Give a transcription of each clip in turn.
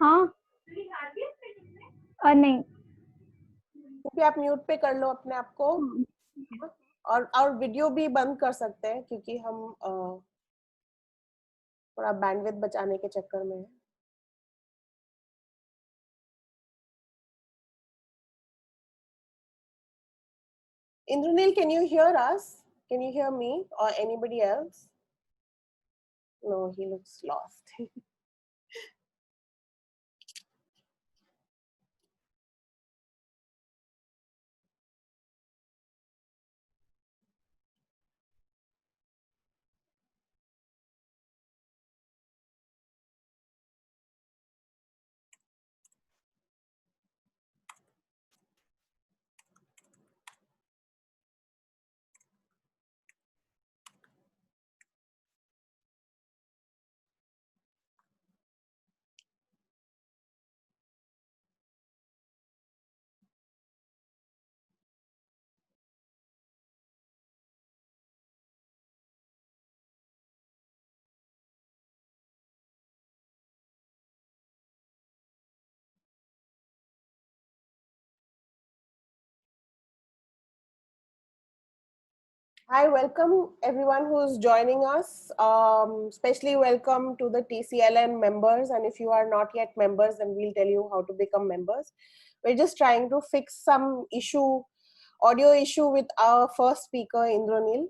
हाँ नहीं। क्योंकि आप म्यूट पे कर लो अपने आप को, और वीडियो भी बंद कर सकते हैं क्योंकि हम थोड़ा बैंडविड्थ बचाने के चक्कर में है। Indranil, can you hear us? Can you hear me or anybody else? No, he looks lost. Hi, welcome everyone who's joining us. Especially welcome to the TCLN members. And if you are not yet members, then we'll tell you how to become members. We're just trying to fix some audio issue with our first speaker, Indranil.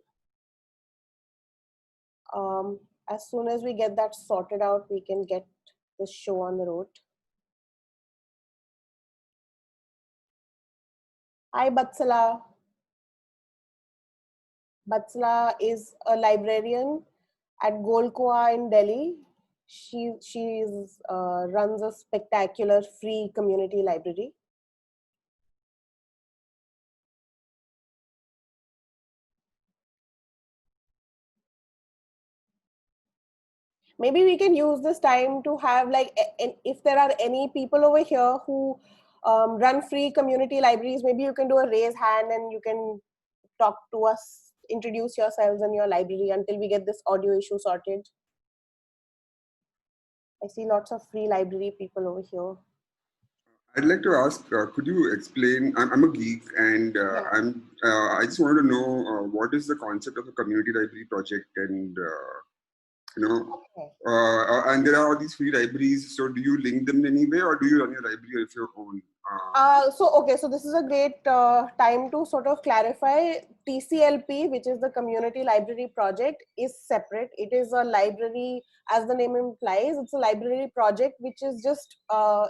As soon as we get that sorted out, we can get this show on the road. Hi, Batsala. Batsala is a librarian at Golkoa in Delhi. She runs a spectacular free community library. Maybe we can use this time to have, like, if there are any people over here who run free community libraries, maybe you can do a raise hand and you can talk to us, introduce yourselves and your library until we get this audio issue sorted. I see lots of free library people over here. I'd like to ask, could you explain, I'm a geek and I just wanted to know what is the concept of a community library project, and and there are all these free libraries, so do you link them in any way, or do you run your library of your own? So this is a great time to sort of clarify. TCLP, which is the Community Library Project, is separate. It is a library, as the name implies. It's a library project which is just,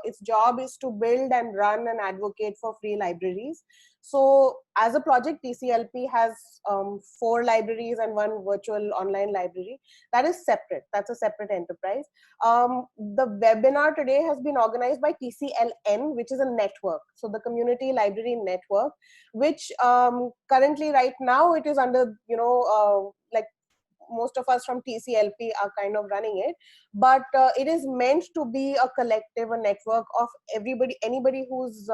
its job is to build and run and advocate for free libraries. So as a project, TCLP has 4 libraries and 1 virtual online library. That is separate. That's a separate enterprise. The webinar today has been organized by TCLN, which is a network. So the Community Library Network, which currently right now it is under, like most of us from TCLP are kind of running it, but it is meant to be a collective, a network of anybody who's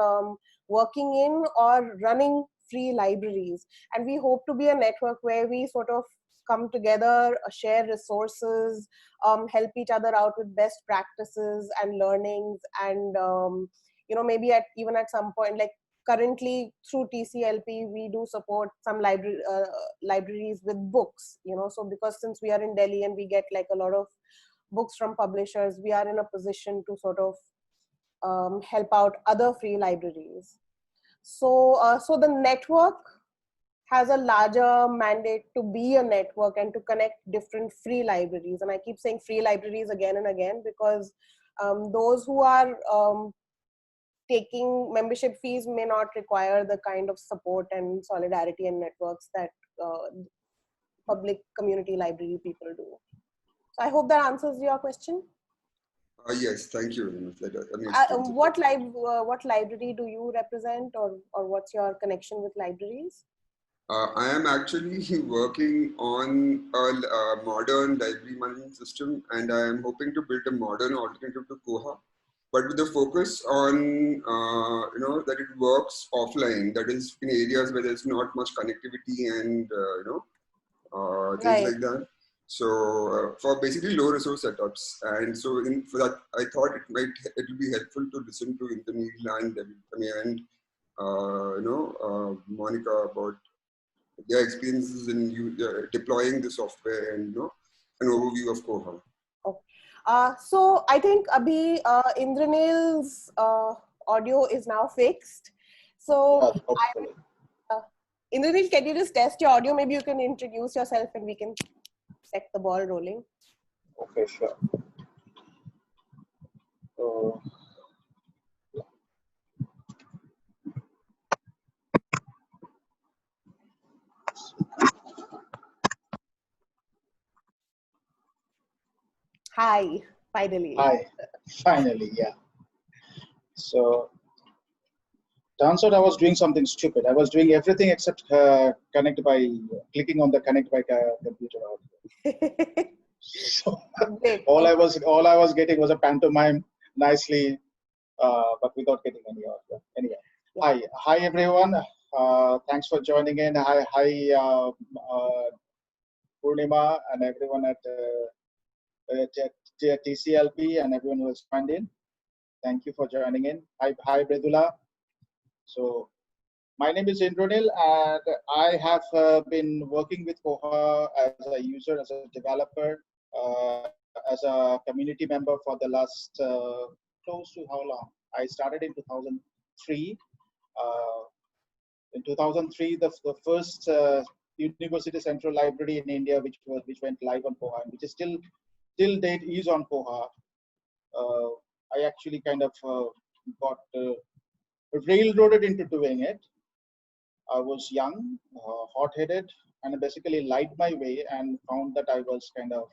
working in or running free libraries. And we hope to be a network where we sort of come together, share resources, help each other out with best practices and learnings, and maybe even at some point, like currently through TCLP, we do support some libraries with books, so because since we are in Delhi and we get like a lot of books from publishers, we are in a position to sort of help out other free libraries. So the network has a larger mandate to be a network and to connect different free libraries. And I keep saying free libraries again and again because those who are taking membership fees may not require the kind of support and solidarity and networks that public community library people do. So I hope that answers your question. Yes, thank you very much. What library do you represent, or what's your connection with libraries? I am actually working on a modern library management system, and I am hoping to build a modern alternative to Koha, but with the focus on that it works offline, that is in areas where there's not much connectivity and things like that. So for basically low resource setups, and so for that, I thought it will be helpful to listen to Indranil and and Monica about their experiences in deploying the software and an overview of Koha. Okay. So I think Abhi, Indranil's audio is now fixed. So Indranil, can you just test your audio? Maybe you can introduce yourself and we can set the ball rolling. Okay, sure. Hi, finally. Hi, finally, yeah. So, turns out I was doing something stupid. I was doing everything except clicking on the connect by computer audio. So, all I was getting was a pantomime, nicely, but without getting any audio. Anyway, hi everyone. Thanks for joining in. Hi, Purnima and everyone at TCLP and everyone who has joined in. Thank you for joining in. Hi, Bredula. So, my name is Indranil, and I have been working with Koha as a user, as a developer, as a community member for the last close to how long? I started in 2003. In 2003, the first University Central Library in India, which went live on Koha, and which is still till date is on Koha. I actually kind of got railroaded into doing it. I was young, hot-headed, and basically lied my way and found that I was kind of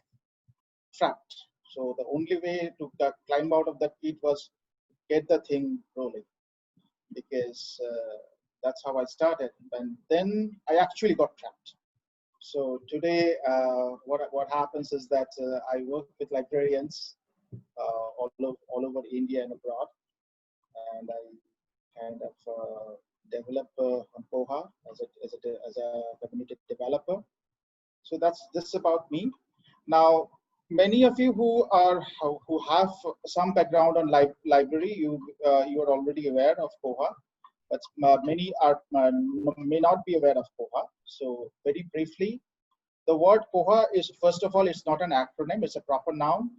trapped. So the only way to climb out of that pit was get the thing rolling, because that's how I started. And then I actually got trapped. So today, what happens is that I work with librarians all over India and abroad, and I kind of develop on Koha as a community developer. So that's about me. Now, many of you who have some background on library, you are already aware of Koha, but many may not be aware of Koha. So very briefly, the word Koha is, first of all, it's not an acronym; it's a proper noun.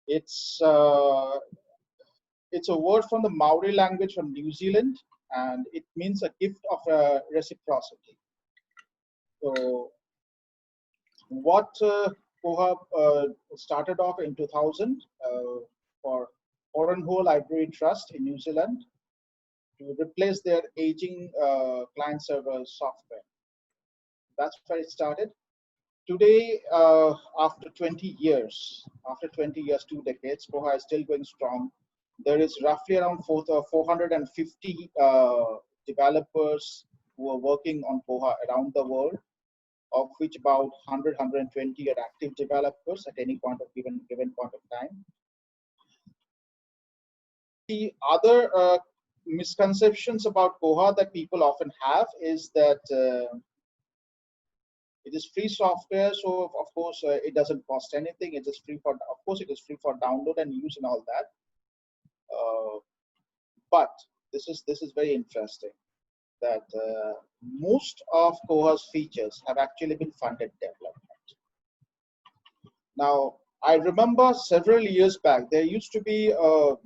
It's a word from the Maori language from New Zealand, and it means a gift of reciprocity. So, what Koha started off in 2000 for Oranho Library Trust in New Zealand to replace their aging client-server software. That's where it started. Today, after 20 years, 2 decades, Koha is still going strong. There is roughly around 450 developers who are working on Koha around the world, of which about 120 are active developers at any point of given point of time. The other misconceptions about Koha that people often have is that it is free software, so of course it doesn't cost anything. It is free for, of course, it is free for download and use and all that. But this is very interesting that most of Koha's features have actually been funded development. Now, I remember several years back there used to be a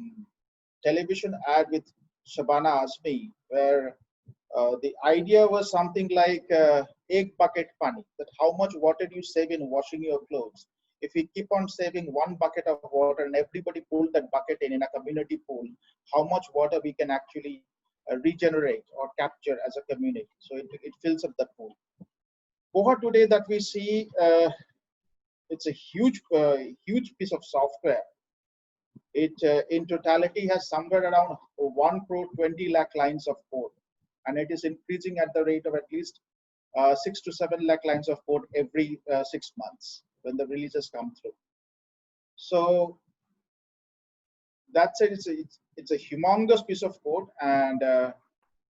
television ad with Shabana Azmi where the idea was something like egg bucket pani, that how much water do you save in washing your clothes. If we keep on saving 1 bucket of water and everybody pull that bucket in a community pool, how much water we can actually regenerate or capture as a community. So it fills up the pool. Koha today that we see, it's a huge piece of software. It in totality has somewhere around 1 crore 20 lakh lines of code, and it is increasing at the rate of at least 6 to 7 lakh lines of code every 6 months when the releases come through. So that's it. It's a humongous piece of code, and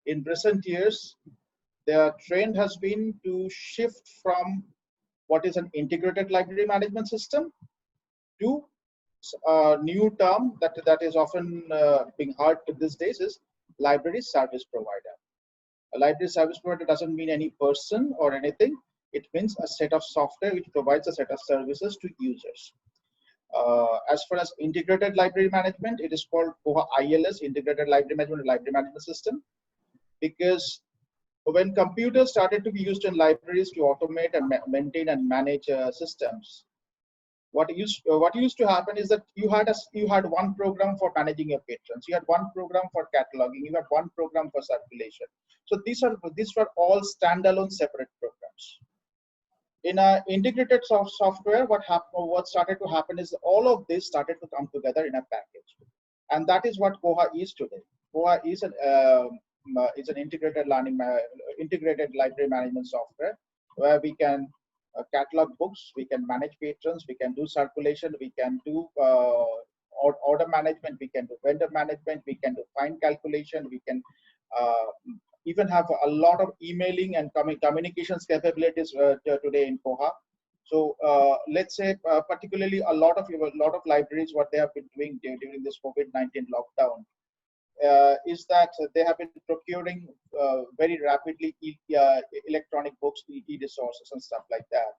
in recent years, the trend has been to shift from what is an integrated library management system, to a new term that is often being heard these days is library service provider. A library service provider doesn't mean any person or anything. It means a set of software which provides a set of services to users. As far as integrated library management, it is called Koha ILS, Integrated Library Management System, because when computers started to be used in libraries to automate and maintain and manage systems, what used to happen is that you had one program for managing your patrons, you had one program for cataloging, you had one program for circulation. So these were all standalone separate programs. In a integrated software, what started to happen is all of this started to come together in a package, and that is what Koha is today. Koha is an integrated library management software where we can catalog books, we can manage patrons, we can do circulation, we can do order management, we can do vendor management, we can do fine calculation, we can even have a lot of emailing and communications capabilities today in Koha. So let's say particularly a lot of libraries, what they have been doing during this COVID-19 lockdown is that they have been procuring very rapidly electronic books, e-resources and stuff like that,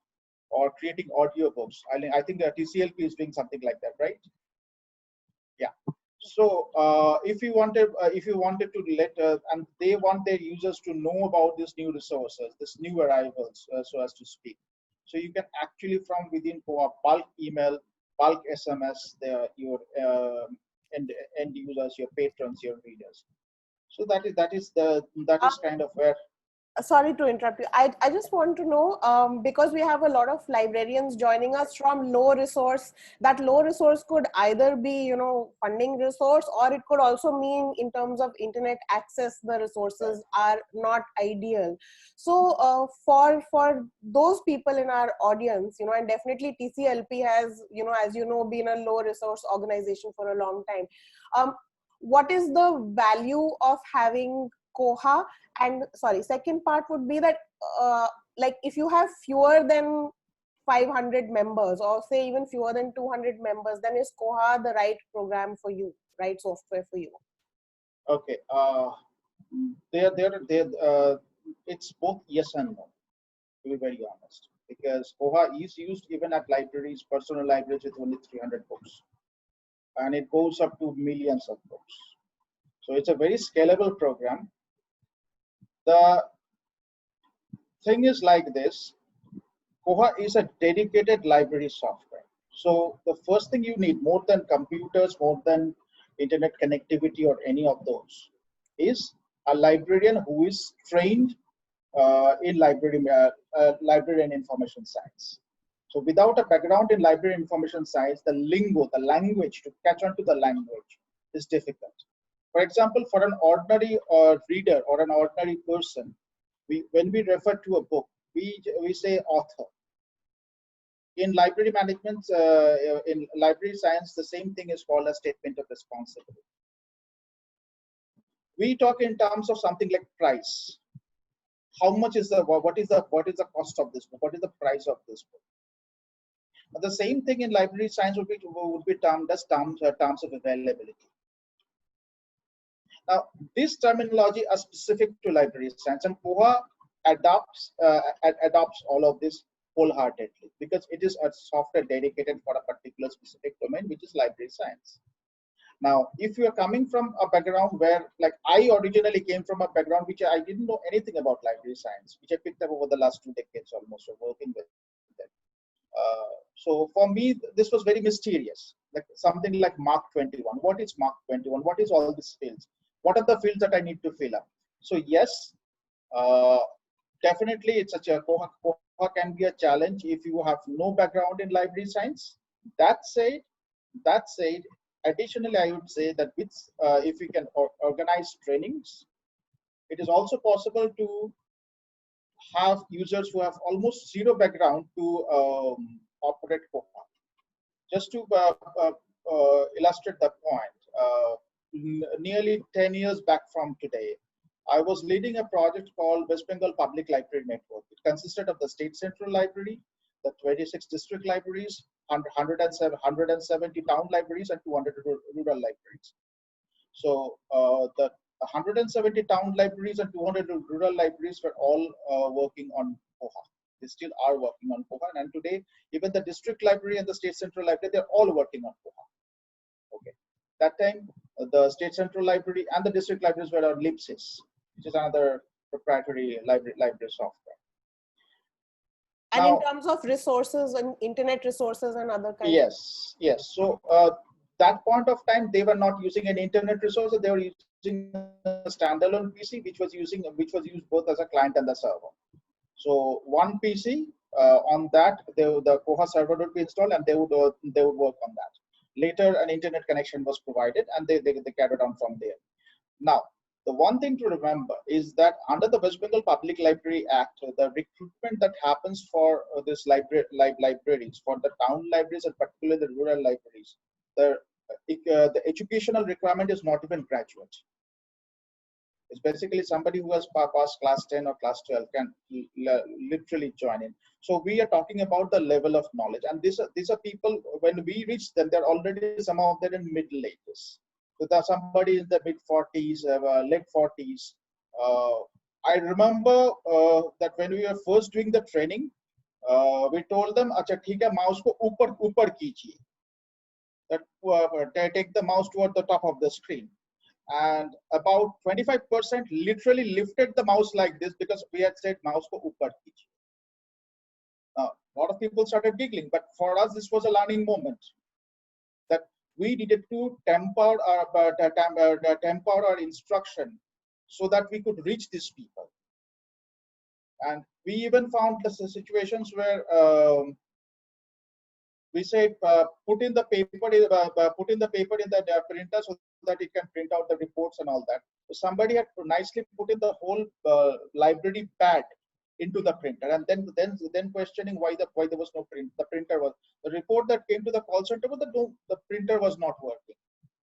or creating audio books. I think TCLP is doing something like that, right? Yeah. So if you wanted to let and they want their users to know about these new resources, this new arrivals, so as to speak. So you can actually from within Koha bulk email, bulk SMS your end users, your patrons, your readers. So that is kind of where. Sorry to interrupt you. I just want to know, because we have a lot of librarians joining us from low resource, that low resource could either be, funding resource, or it could also mean in terms of internet access, the resources are not ideal. So for those people in our audience, and definitely TCLP has, as been a low resource organization for a long time. What is the value of having Koha? And sorry, second part would be that like if you have fewer than 500 members, or say even fewer than 200 members, then is Koha the right program for you, right software for you? Okay, it's both yes and no, to be very honest, because Koha is used even at libraries, personal libraries with only 300 books, and it goes up to millions of books. So it's a very scalable program. The thing is like this, Koha is a dedicated library software. So the first thing you need, more than computers, more than internet connectivity or any of those, is a librarian who is trained in library and information science. So without a background in library information science, the lingo, the language, to catch on to the language is difficult. For example, for an ordinary reader or an ordinary person, when we refer to a book, we say author. In library management, in library science, the same thing is called a statement of responsibility. We talk in terms of something like price. How much is what is the cost of this book? What is the price of this book? But the same thing in library science would be termed as terms of availability. Now, this terminology are specific to library science, and Koha adopts all of this wholeheartedly, because it is a software dedicated for a particular specific domain, which is library science. Now, if you are coming from a background where, like I originally came from a background which I didn't know anything about library science, which I picked up over the last 2 decades almost of working with it. So for me, this was very mysterious, like something like Mark 21. What is Mark 21? What is all these fields? What are the fields that I need to fill up? So yes, definitely it's Koha can be a challenge if you have no background in library science. That said, additionally, I would say that with if we can organize trainings, it is also possible to have users who have almost zero background to operate Koha. Just to illustrate the point, nearly 10 years back from today, I was leading a project called West Bengal Public Library Network. It consisted of the State Central Library, the 26 district libraries, 170 town libraries, and 200 rural libraries. So the 170 town libraries and 200 rural libraries were all working on Koha. They still are working on Koha, and today even the district library and the state central library, they're all working on Koha. Okay, that time the state central library and the district libraries were on Libsys, which is another proprietary library software. And Now, in terms of resources and internet resources and other kinds. Yes. So that point of time, they were not using an internet resource. They were using a standalone PC, which was used both as a client and the server. So one PC on that, the Koha server would be installed, and they would work on that. Later, an internet connection was provided, and they carried on from there. Now, the one thing to remember is that under the West Bengal Public Library Act, the recruitment that happens for this libraries, for the town libraries and particularly the rural libraries, the educational requirement is not even graduate. It's basically somebody who has passed class 10 or class 12 can literally join in. So we are talking about the level of knowledge, and these are people, when we reach them, they're already, some of them in middle ages. So there's somebody in the mid 40s, late 40s. I remember that when we were first doing the training, we told them, "Acha, theek hai, mouse ko upar kijiye." That take the mouse toward the top of the screen. And about 25% literally lifted the mouse like this because we had said mouse ko upar kijiye. Now, a lot of people started giggling, but for us, this was a learning moment. That we needed to temper our instruction so that we could reach these people. And we even found the situations where we say put in the paper in the printer so that it can print out the reports and all that. So somebody had nicely put in the whole library pad into the printer, and then questioning why there was no print. The report that came to the call center was the printer was not working.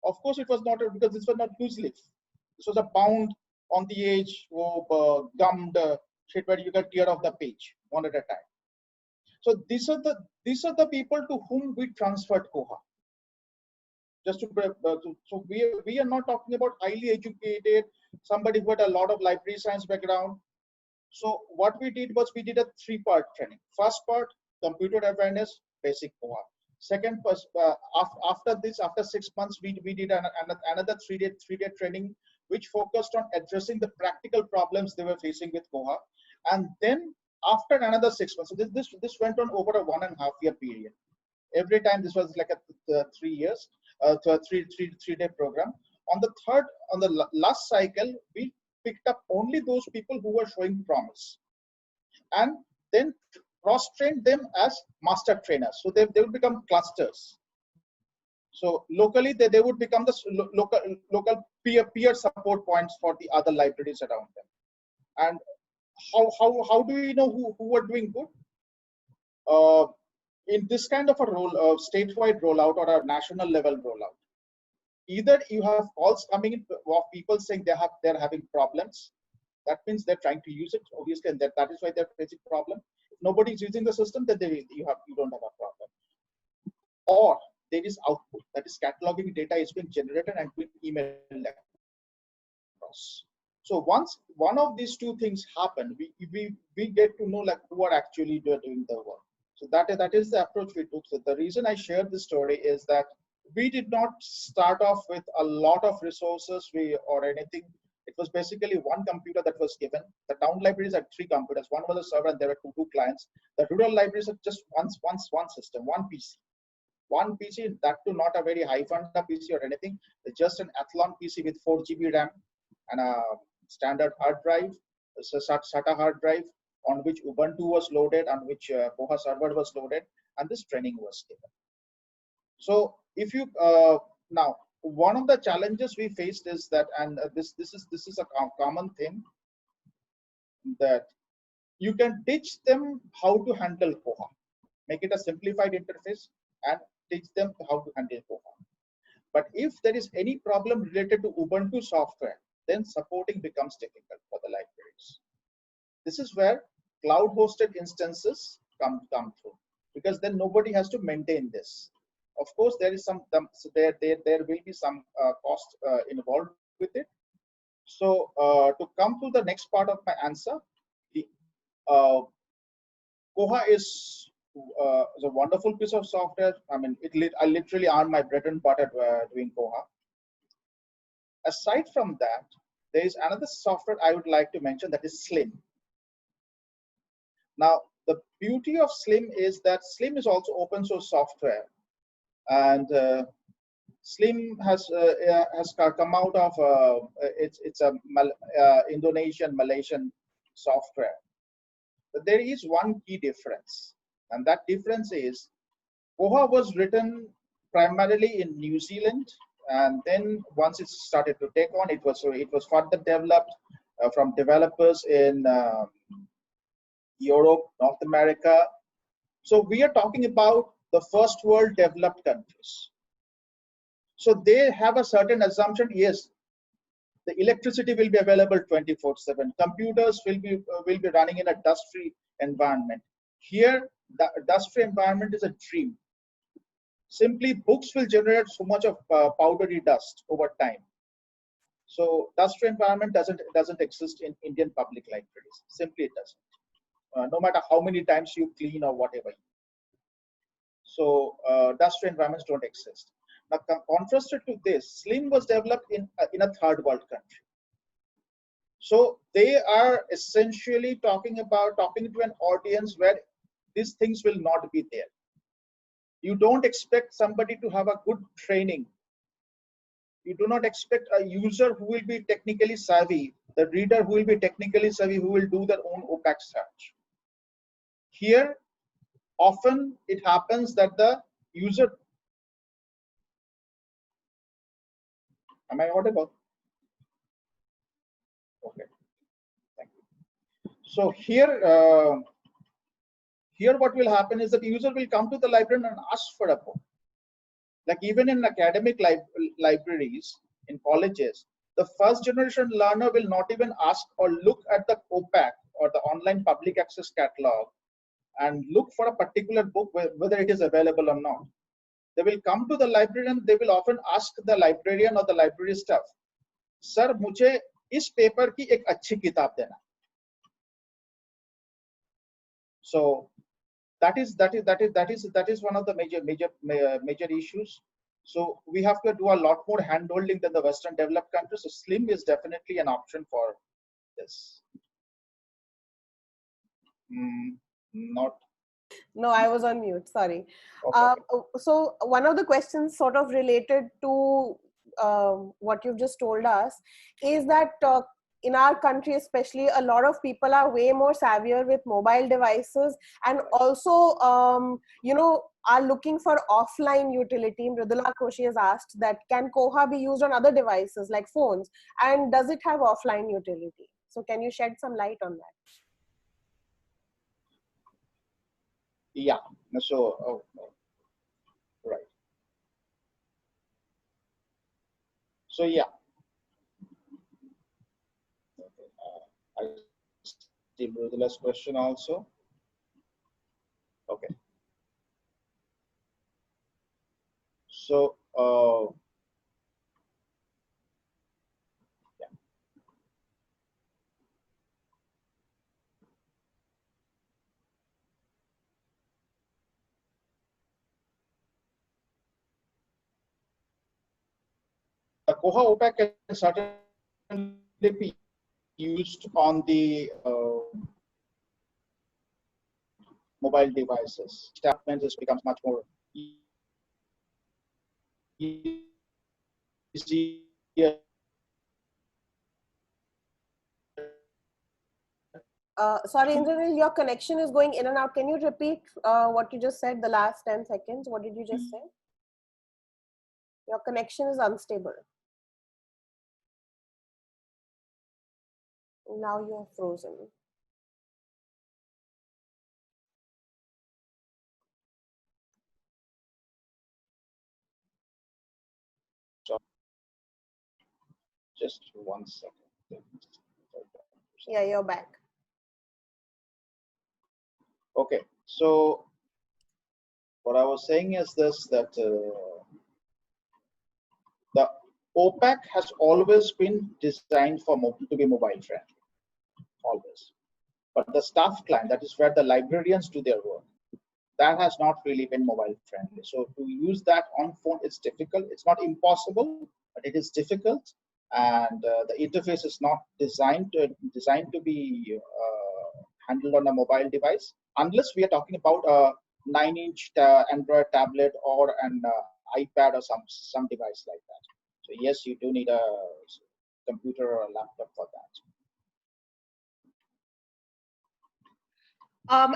Of course, it was not, because this was not loose leaf. This was a bound on the edge, gummed shit where you can tear off the page one at a time. So these are the people to whom we transferred Koha. Just to so we are not talking about highly educated, somebody who had a lot of library science background. So what we did was we did a 3-part training. First part, computer awareness, basic Koha. Second, after 6 months, we did another 3-day training, which focused on addressing the practical problems they were facing with Koha. And then after another 6 months, so this went on over a 1.5-year period. Every time this was like a 3 years, to a 3-day program. On the last cycle, we picked up only those people who were showing promise, and then cross-trained them as master trainers. So they will become clusters. So locally, they would become the local peer support points for the other libraries around them. And how do we know who were doing good? In this kind of a statewide rollout or a national level rollout, either you have calls coming in of people saying they're having problems. That means they're trying to use it, obviously, and that is why they're facing problem. If nobody's using the system, then you don't have a problem. Or there is output, that is cataloging data is being generated and being emailed across. So once one of these two things happen, we get to know like who are actually doing the work. So that is the approach we took. So the reason I shared this story is that we did not start off with a lot of resources or anything. It was basically one computer that was given. The town libraries had 3 computers. One was a server, and there were two clients. The rural libraries had just one system, one PC. One PC, that too not a very high funda PC or anything. It's just an Athlon PC with 4 GB RAM and a standard hard drive, a SATA hard drive, on which Ubuntu was loaded, on which Koha server was loaded, and this training was given. So if you now, one of the challenges we faced is that, and this is a common thing, that you can teach them how to handle Koha, make it a simplified interface, and teach them how to handle Koha. But if there is any problem related to Ubuntu software, then supporting becomes difficult for the libraries. This is where cloud-hosted instances come through. because then nobody has to maintain this. Of course, there is so there will be some cost involved with it. So to come to the next part of my answer, the Koha is a wonderful piece of software. I mean, I literally earn my bread and butter doing Koha. Aside from that, there is another software I would like to mention, that is Slim. Now, the beauty of Slim is that Slim is also open source software, and Slim has come out of it's a Indonesian Malaysian software. But there is one key difference, and that difference is Koha was written primarily in New Zealand, and then once it started to take on, it was further developed from developers in Europe, North America. So we are talking about the first world developed countries. So they have a certain assumption, yes, the electricity will be available 24/7. Computers will be running in a dust-free environment. Here, the dust-free environment is a dream. Simply, books will generate so much of powdery dust over time. So, dust-free environment doesn't exist in Indian public libraries. Simply, it doesn't. No matter how many times you clean or whatever. So, dust-free environments don't exist. Now, contrasted to this, Slim was developed in a third world country. So they are essentially talking to an audience where these things will not be there. You don't expect somebody to have a good training. You do not expect a user who will be technically savvy, the reader who will be technically savvy, who will do their own OPAC search. Here, often it happens that the user, am I audible? Okay, thank you. So here, here what will happen is that the user will come to the library and ask for a book. Like even in academic libraries, in colleges, the first generation learner will not even ask or look at the OPAC or the online public access catalog and look for a particular book, whether it is available or not. They will come to the librarian, they will often ask the librarian or the library staff, "Sir, मुझे इस paper की एक अच्छी किताब देना." So that is one of the major issues. So we have to do a lot more hand-holding than the Western developed countries. So Slim is definitely an option for this. Not. No, I was on mute. Sorry. Okay. So one of the questions sort of related to what you've just told us is that in our country especially, a lot of people are way more savvier with mobile devices, and also are looking for offline utility. Mridula Koshi has asked that, can Koha be used on other devices like phones, and does it have offline utility? So can you shed some light on that? Yeah, so right. So yeah, I see Mridula's question also. Okay. So yeah. The Koha OPAC can certainly be used on the mobile devices. Development becomes much more easier. Sorry, Indranil, your connection is going in and out. Can you repeat what you just said, the last 10 seconds? What did you just say? Your connection is unstable. Now you are frozen. So just 1 second. Yeah, you're back. Okay, so What I was saying is this, that the OPAC has always been designed for to be mobile friendly, always. But the staff client, that is where the librarians do their work, that has not really been mobile friendly. So to use that on phone, it's difficult. It's not impossible, but it is difficult. And the interface is not designed to be handled on a mobile device, unless we are talking about a 9-inch Android tablet or an iPad or some device like that. So yes, you do need a computer or a laptop for that.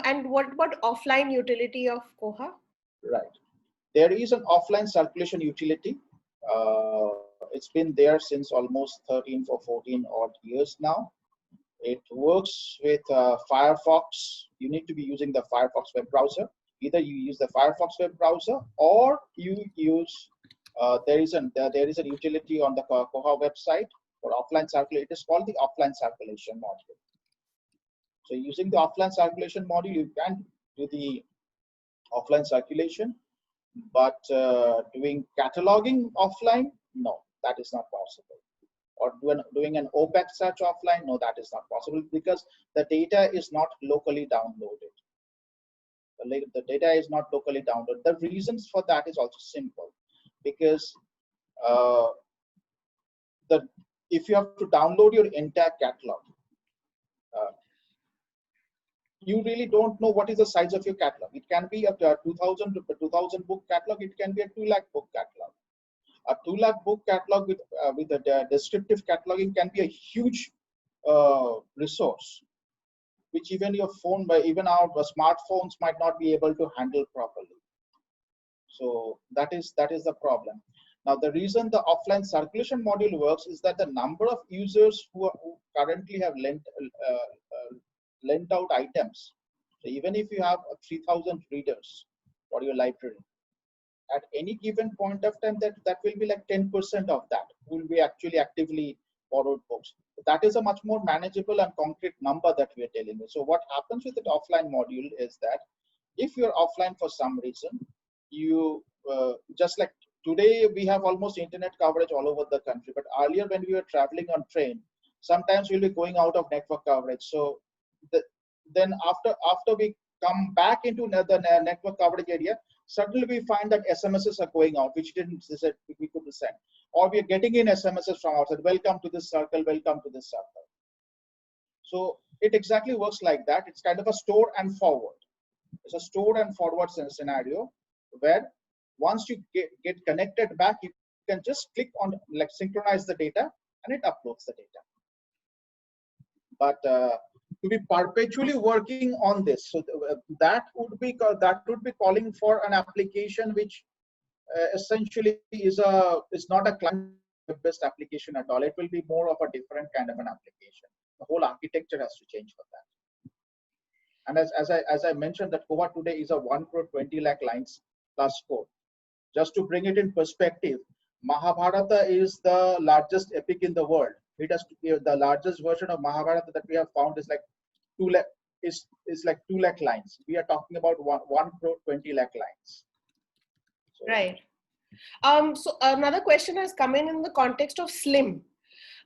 And what about offline utility of Koha? Right. There is an offline circulation utility. It's been there since almost 13 or 14 odd years now. It works with Firefox. You need to be using the Firefox web browser. Either you use the Firefox web browser, or you use there is a utility on the Koha website for offline circulation. It is called the offline circulation module. So using the offline circulation module, you can do the offline circulation, but doing cataloging offline, no, that is not possible. Or doing an OPAC search offline, no, that is not possible, because the data is not locally downloaded. The data is not locally downloaded. The reasons for that is also simple, because if you have to download your entire catalog, you really don't know what is the size of your catalog. It can be a 2000 book catalog. It can be a 2 lakh book catalog. A 2 lakh book catalog with a descriptive cataloging can be a huge resource, which even your phone, even our smartphones might not be able to handle properly. So that is the problem. Now, the reason the offline circulation module works is that the number of users who currently have lent out items. So even if you have 3,000 readers for your library, at any given point of time, that will be like 10% of that will be actually actively borrowed books. That is a much more manageable and concrete number that we are dealing with. So what happens with the offline module is that if you're offline for some reason, you just like today we have almost internet coverage all over the country, but earlier when we were traveling on train, sometimes we'll be going out of network coverage. So then after we come back into the network coverage area, suddenly we find that SMSs are going out, which we couldn't send, or we are getting in SMSs from outside. Welcome to this circle. Welcome to this circle. So it exactly works like that. It's kind of a store and forward. It's a store and forward scenario where once you get connected back, you can just click on like synchronize the data, and it uploads the data. But to be perpetually working on this, so that would be calling for an application which essentially is not a client-based application at all. It will be more of a different kind of an application. The whole architecture has to change for that. And as I mentioned, that Koha today is a 1 crore 20 lakh lines plus code. Just to bring it in perspective, Mahabharata is the largest epic in the world. It has to be the largest version of Mahabharata that we have found is like 2 lakh is like 2 lakh lines. We are talking about 1 crore 20 lakh lines. So, right. So another question has come in the context of SLIM.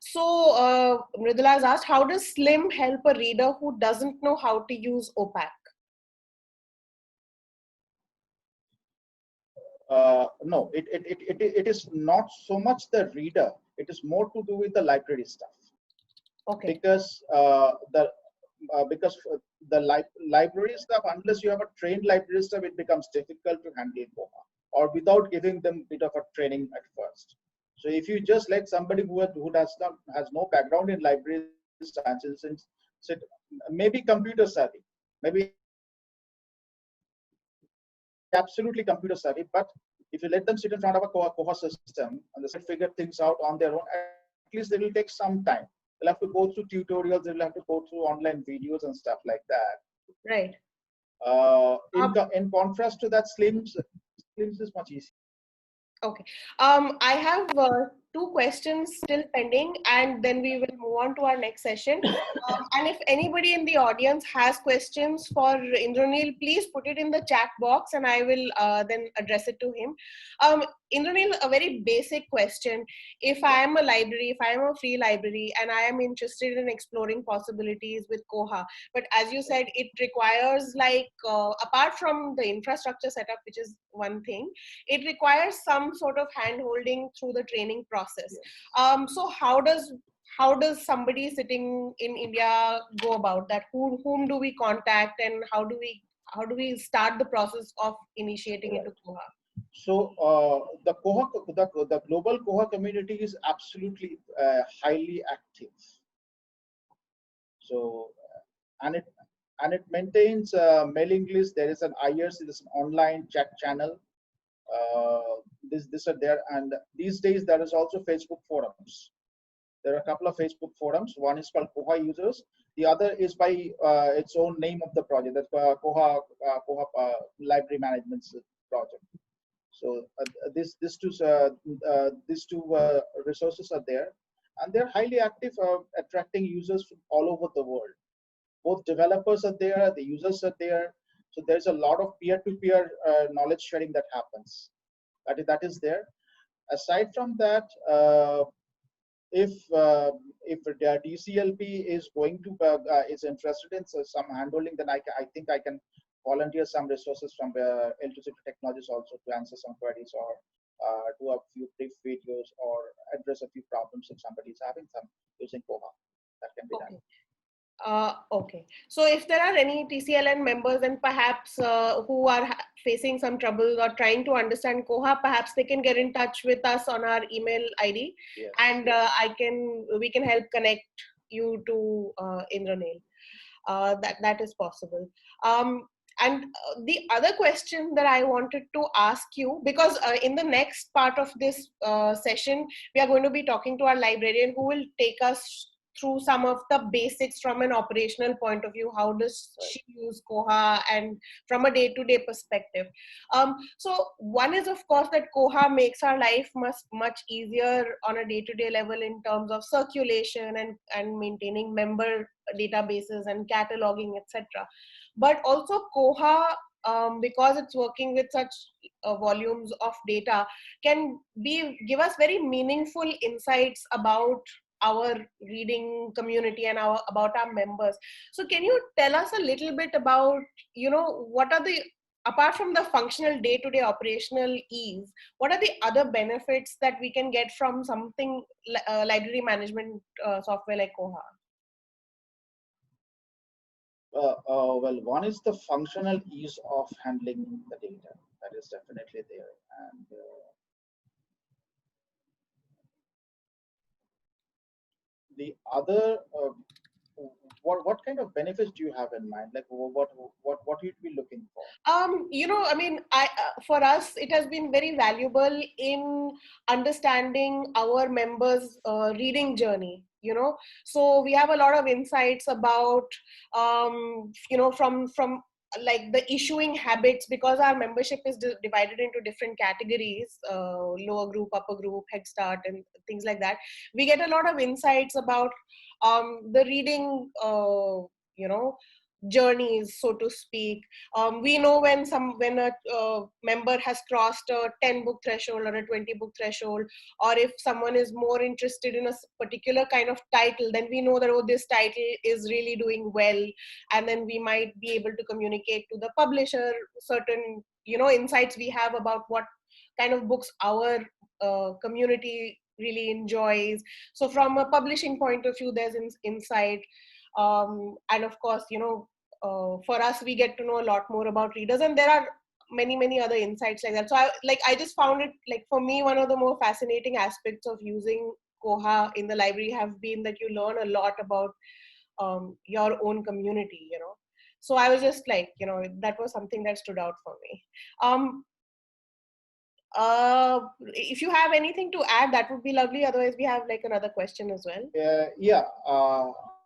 So Mridula has asked, how does SLIM help a reader who doesn't know how to use OPAC? No, it is not so much the reader. It is more to do with the library stuff. Okay. Because the library stuff, unless you have a trained library staff, it becomes difficult to handle Koha, or without giving them a bit of a training at first. So if you just let somebody who has no background in library sciences, maybe computer savvy, maybe absolutely computer savvy, but if you let them sit in front of a Koha system and they figure things out on their own, at least they will take some time. They'll have to go through tutorials, they'll have to go through online videos and stuff like that. Right. In contrast to that, SLIMS is much easier. Okay. I have two questions still pending, and then we will move on to our next session. And if anybody in the audience has questions for Indranil, please put it in the chat box and I will then address it to him. Indranil, a very basic question. If I am a library, if I am a free library and I am interested in exploring possibilities with Koha, but as you said, it requires like, apart from the infrastructure setup, which is one thing, it requires some sort of hand-holding through the training process. So how does somebody sitting in India go about that? Whom do we contact, and how do we start the process of initiating into Koha? So the global Koha community is absolutely highly active. So and it maintains mailing list. There is an IRC, there's an online chat channel. This are there, and these days there is also Facebook forums. There are a couple of Facebook forums. One is called Koha Users. The other is by its own name of the project, that's Koha Library Management Project. So these two resources are there, and they're highly active, attracting users from all over the world. Both developers are there, the users are there. So there's a lot of peer-to-peer knowledge sharing that happens. That is there. Aside from that, if DCLP is going to is interested in some handholding, then I think I can volunteer some resources from L2C Technologies also to answer some queries, or do a few brief videos, or address a few problems if somebody is having some using Koha. That can be done. Okay. So if there are any TCLN members and perhaps who are facing some trouble or trying to understand Koha, perhaps they can get in touch with us on our email ID, yes, and we can help connect you to Indranil. That is possible. And the other question that I wanted to ask you, because in the next part of this session, we are going to be talking to our librarian who will take us through some of the basics from an operational point of view. How does she use Koha, and from a day-to-day perspective. So one is, of course, that Koha makes our life much easier on a day-to-day level in terms of circulation and maintaining member databases and cataloging, etc. But also Koha, because it's working with such volumes of data, can give us very meaningful insights about our reading community and about our members. So can you tell us a little bit about, what are the, apart from the functional day-to-day operational ease, what are the other benefits that we can get from something library management software like Koha? Well, one is the functional ease of handling the data. That is definitely there. And the other, what kind of benefits do you have in mind? Like what you'd be looking for? I mean, for us, it has been very valuable in understanding our members' reading journey. So we have a lot of insights about, from like the issuing habits, because our membership is divided into different categories, lower group, upper group, Head Start, and things like that. We get a lot of insights about the reading, journeys, so to speak. We know when a member has crossed a 10 book threshold or a 20 book threshold, or if someone is more interested in a particular kind of title, then we know that, oh, this title is really doing well, and then we might be able to communicate to the publisher certain insights we have about what kind of books our community really enjoys. So from a publishing point of view, there's insight. And of course, for us, we get to know a lot more about readers, and there are many other insights like that. So I just found it, like, for me, one of the more fascinating aspects of using Koha in the library have been that you learn a lot about your own community, So I was just like, that was something that stood out for me. If you have anything to add, that would be lovely. Otherwise, we have like another question as well. Yeah.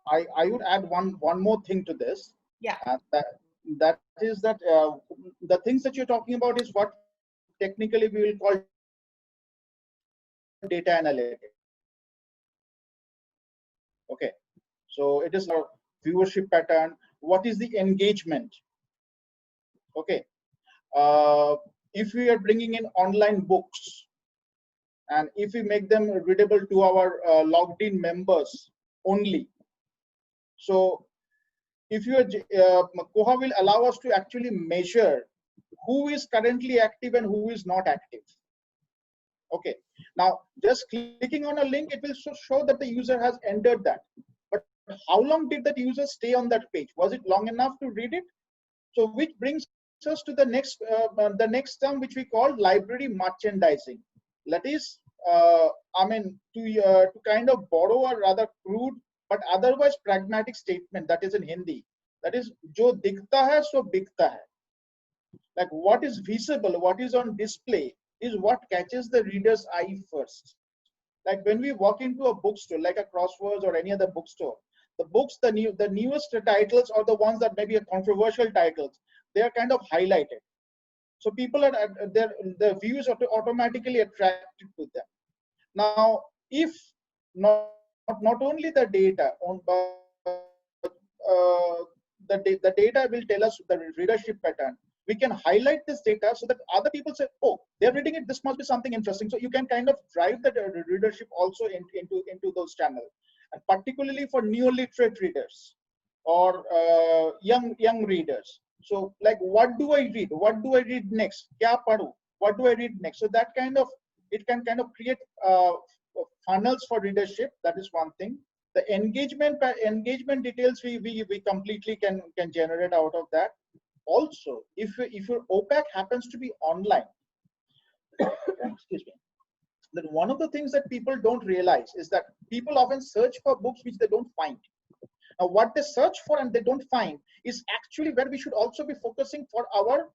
I would add one more thing to this. Yeah. That is that the things that you're talking about is what technically we will call data analytics. Okay, so it is our viewership pattern. What is the engagement? Okay, if we are bringing in online books, and if we make them readable to our logged in members only, so if you are, Koha will allow us to actually measure who is currently active and who is not active. Okay, now just clicking on a link, it will show that the user has entered that. But how long did that user stay on that page? Was it long enough to read it? So which brings us to the next term, which we call library merchandising. That is, I mean, to kind of borrow a rather crude but otherwise pragmatic statement that is in Hindi. That is, jo dikhta hai so bikta hai. Like what is visible, what is on display is what catches the reader's eye first. Like when we walk into a bookstore, like a Crosswords or any other bookstore, the books, the newest titles or the ones that maybe are controversial titles, they are kind of highlighted. So people are their views are automatically attracted to them. Now, if not only the data on, the data will tell us the readership pattern. We can highlight this data so that other people say, oh, they're reading it, this must be something interesting. So you can kind of drive the readership also into those channels, and particularly for neo literate readers or young readers. So like, what do I read? What do I read next? Kya padhu? What do I read next? So that kind of, it can kind of create funnels for readership. That is one thing. The engagement details we completely can generate out of that. Also, if your OPAC happens to be online, excuse me, then one of the things that people don't realize is that people often search for books which they don't find. Now, what they search for and they don't find is actually where we should also be focusing for our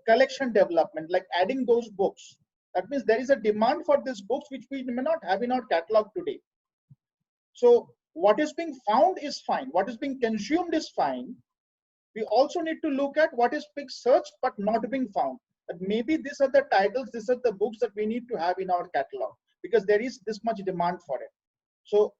collection development, like adding those books. That means there is a demand for these books which we may not have in our catalog today. So what is being found is fine. What is being consumed is fine. We also need to look at what is being searched but not being found. But maybe these are the titles, these are the books that we need to have in our catalog because there is this much demand for it. So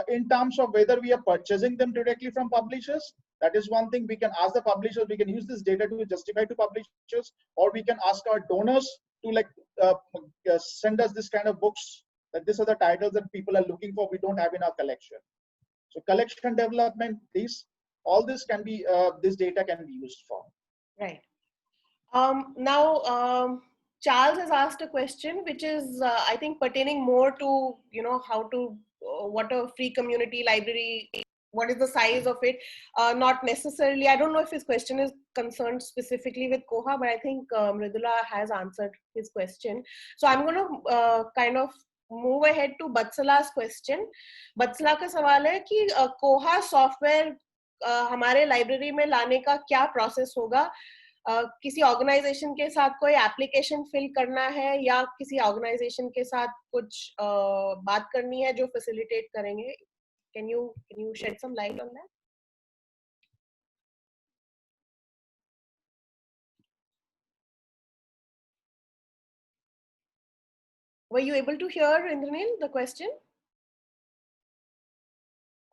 in terms of whether we are purchasing them directly from publishers, that is one thing. We can ask the publishers, we can use this data to justify to publishers, or we can ask our donors to like send us this kind of books, that these are the titles that people are looking for, we don't have in our collection. So collection development, all this can be, this data can be used for. Right. Now, Charles has asked a question, which is, I think, pertaining more to, how to, what a free community library, what is the size of it? Not necessarily, I don't know if his question is concerned specifically with Koha, but I think Mridula has answered his question. So I'm going to kind of move ahead to Batsala's question. Batsala का सवाल है कि Koha software हमारे library में लाने का क्या process होगा? किसी ऑर्गेनाइजेशन के साथ कोई एप्लीकेशन फिल करना है या किसी ऑर्गेनाइजेशन के साथ कुछ बात करनी है जो फैसिलिटेट करेंगे? Can you shed some light on that? Were you able to hear, Indranil, the question?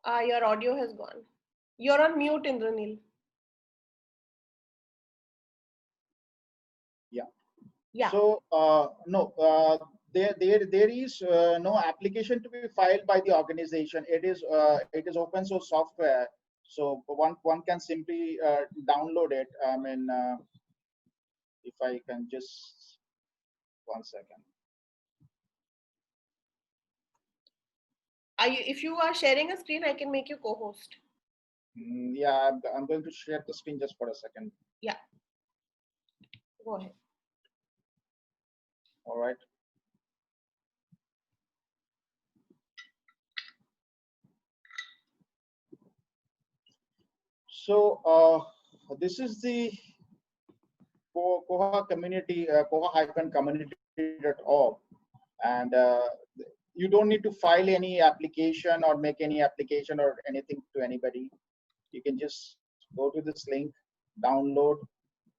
Your audio has gone. You're on mute, Indranil. Yeah. So no, there is no application to be filed by the organization. It is open source software, so one can simply download it. I mean, if I can just 1 second. If you are sharing a screen, I can make you co-host. Yeah, I'm going to share the screen just for a second. Yeah. Go ahead. All right. So this is the Koha community, koha-community.org, and you don't need to file any application or make any application or anything to anybody. You can just go to this link, download.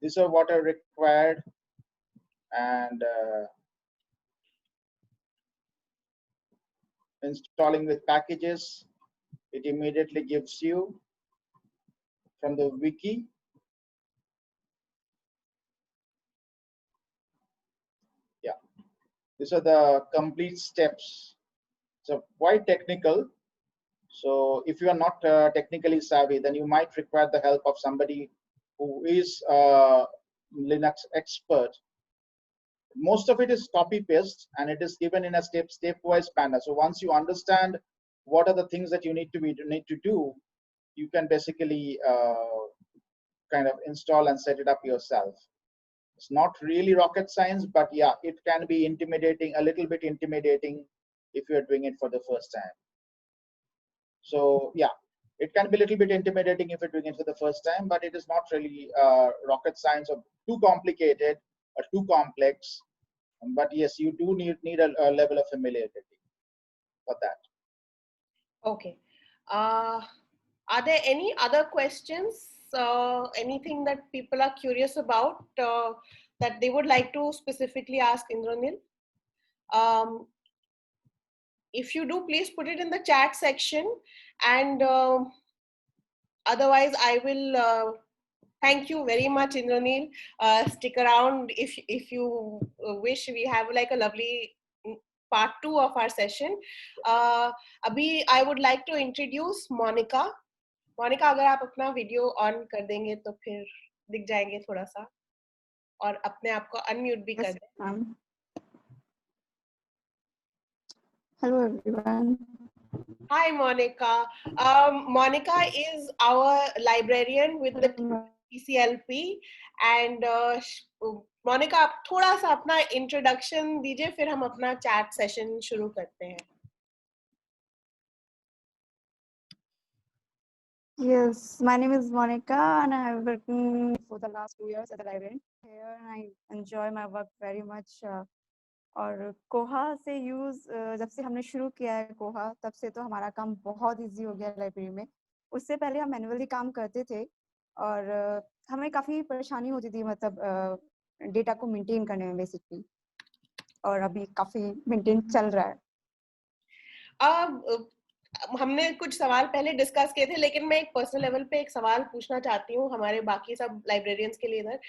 These are what are required, and installing with packages, it immediately gives you from the wiki. Yeah, these are the complete steps. So quite technical. So if you are not technically savvy, then you might require the help of somebody who is a Linux expert. Most of it is copy paste, and it is given in a stepwise manner. So once you understand what are the things that you need to do, you can basically kind of install and set it up yourself. It's not really rocket science, but yeah, it can be intimidating, a little bit intimidating if you're doing it for the first time. So yeah, it can be a little bit intimidating if you're doing it for the first time, but it is not really rocket science or too complicated or too complex. But yes, you do need a level of familiarity for that. Okay. Are there any other questions? Anything that people are curious about that they would like to specifically ask Indranil? If you do, please put it in the chat section, and otherwise I will thank you very much, Indranil. Stick around if you wish. We have like a lovely part 2 of our session. Abhi, I would like to introduce Monica. Monika, अगर आप अपना video on कर देंगे तो फिर दिख जाएंगे थोड़ा सा, और अपने आप को अनम्यूट भी कर दें. Hello everyone. Hi Monica. Monica is our librarian with the TCLP, and Monica, आप थोड़ा सा अपना इंट्रोडक्शन दीजिए, फिर हम अपना चैट सेशन शुरू करते हैं. Yes, my name is Monica and I have been working for the last 2 years at the library here, and I enjoy my work very much. और कोहा से यूज जब से हमने शुरू किया है कोहा, तब से तो हमारा काम बहुत इजी हो गया लाइब्रेरी में. उससे पहले हम मैनुअली काम करते थे और हमें काफी परेशानी होती थी, मतलब डेटा को मेंटेन करने में बेसिकली, और अभी काफी मेंटेन चल रहा है. हमने कुछ सवाल पहले डिस्कस किए थे, लेकिन मैं एक पर्सनल लेवल पे एक सवाल पूछना चाहती हूँ हमारे बाकी सब लाइब्रेरियंस के लिए इधर.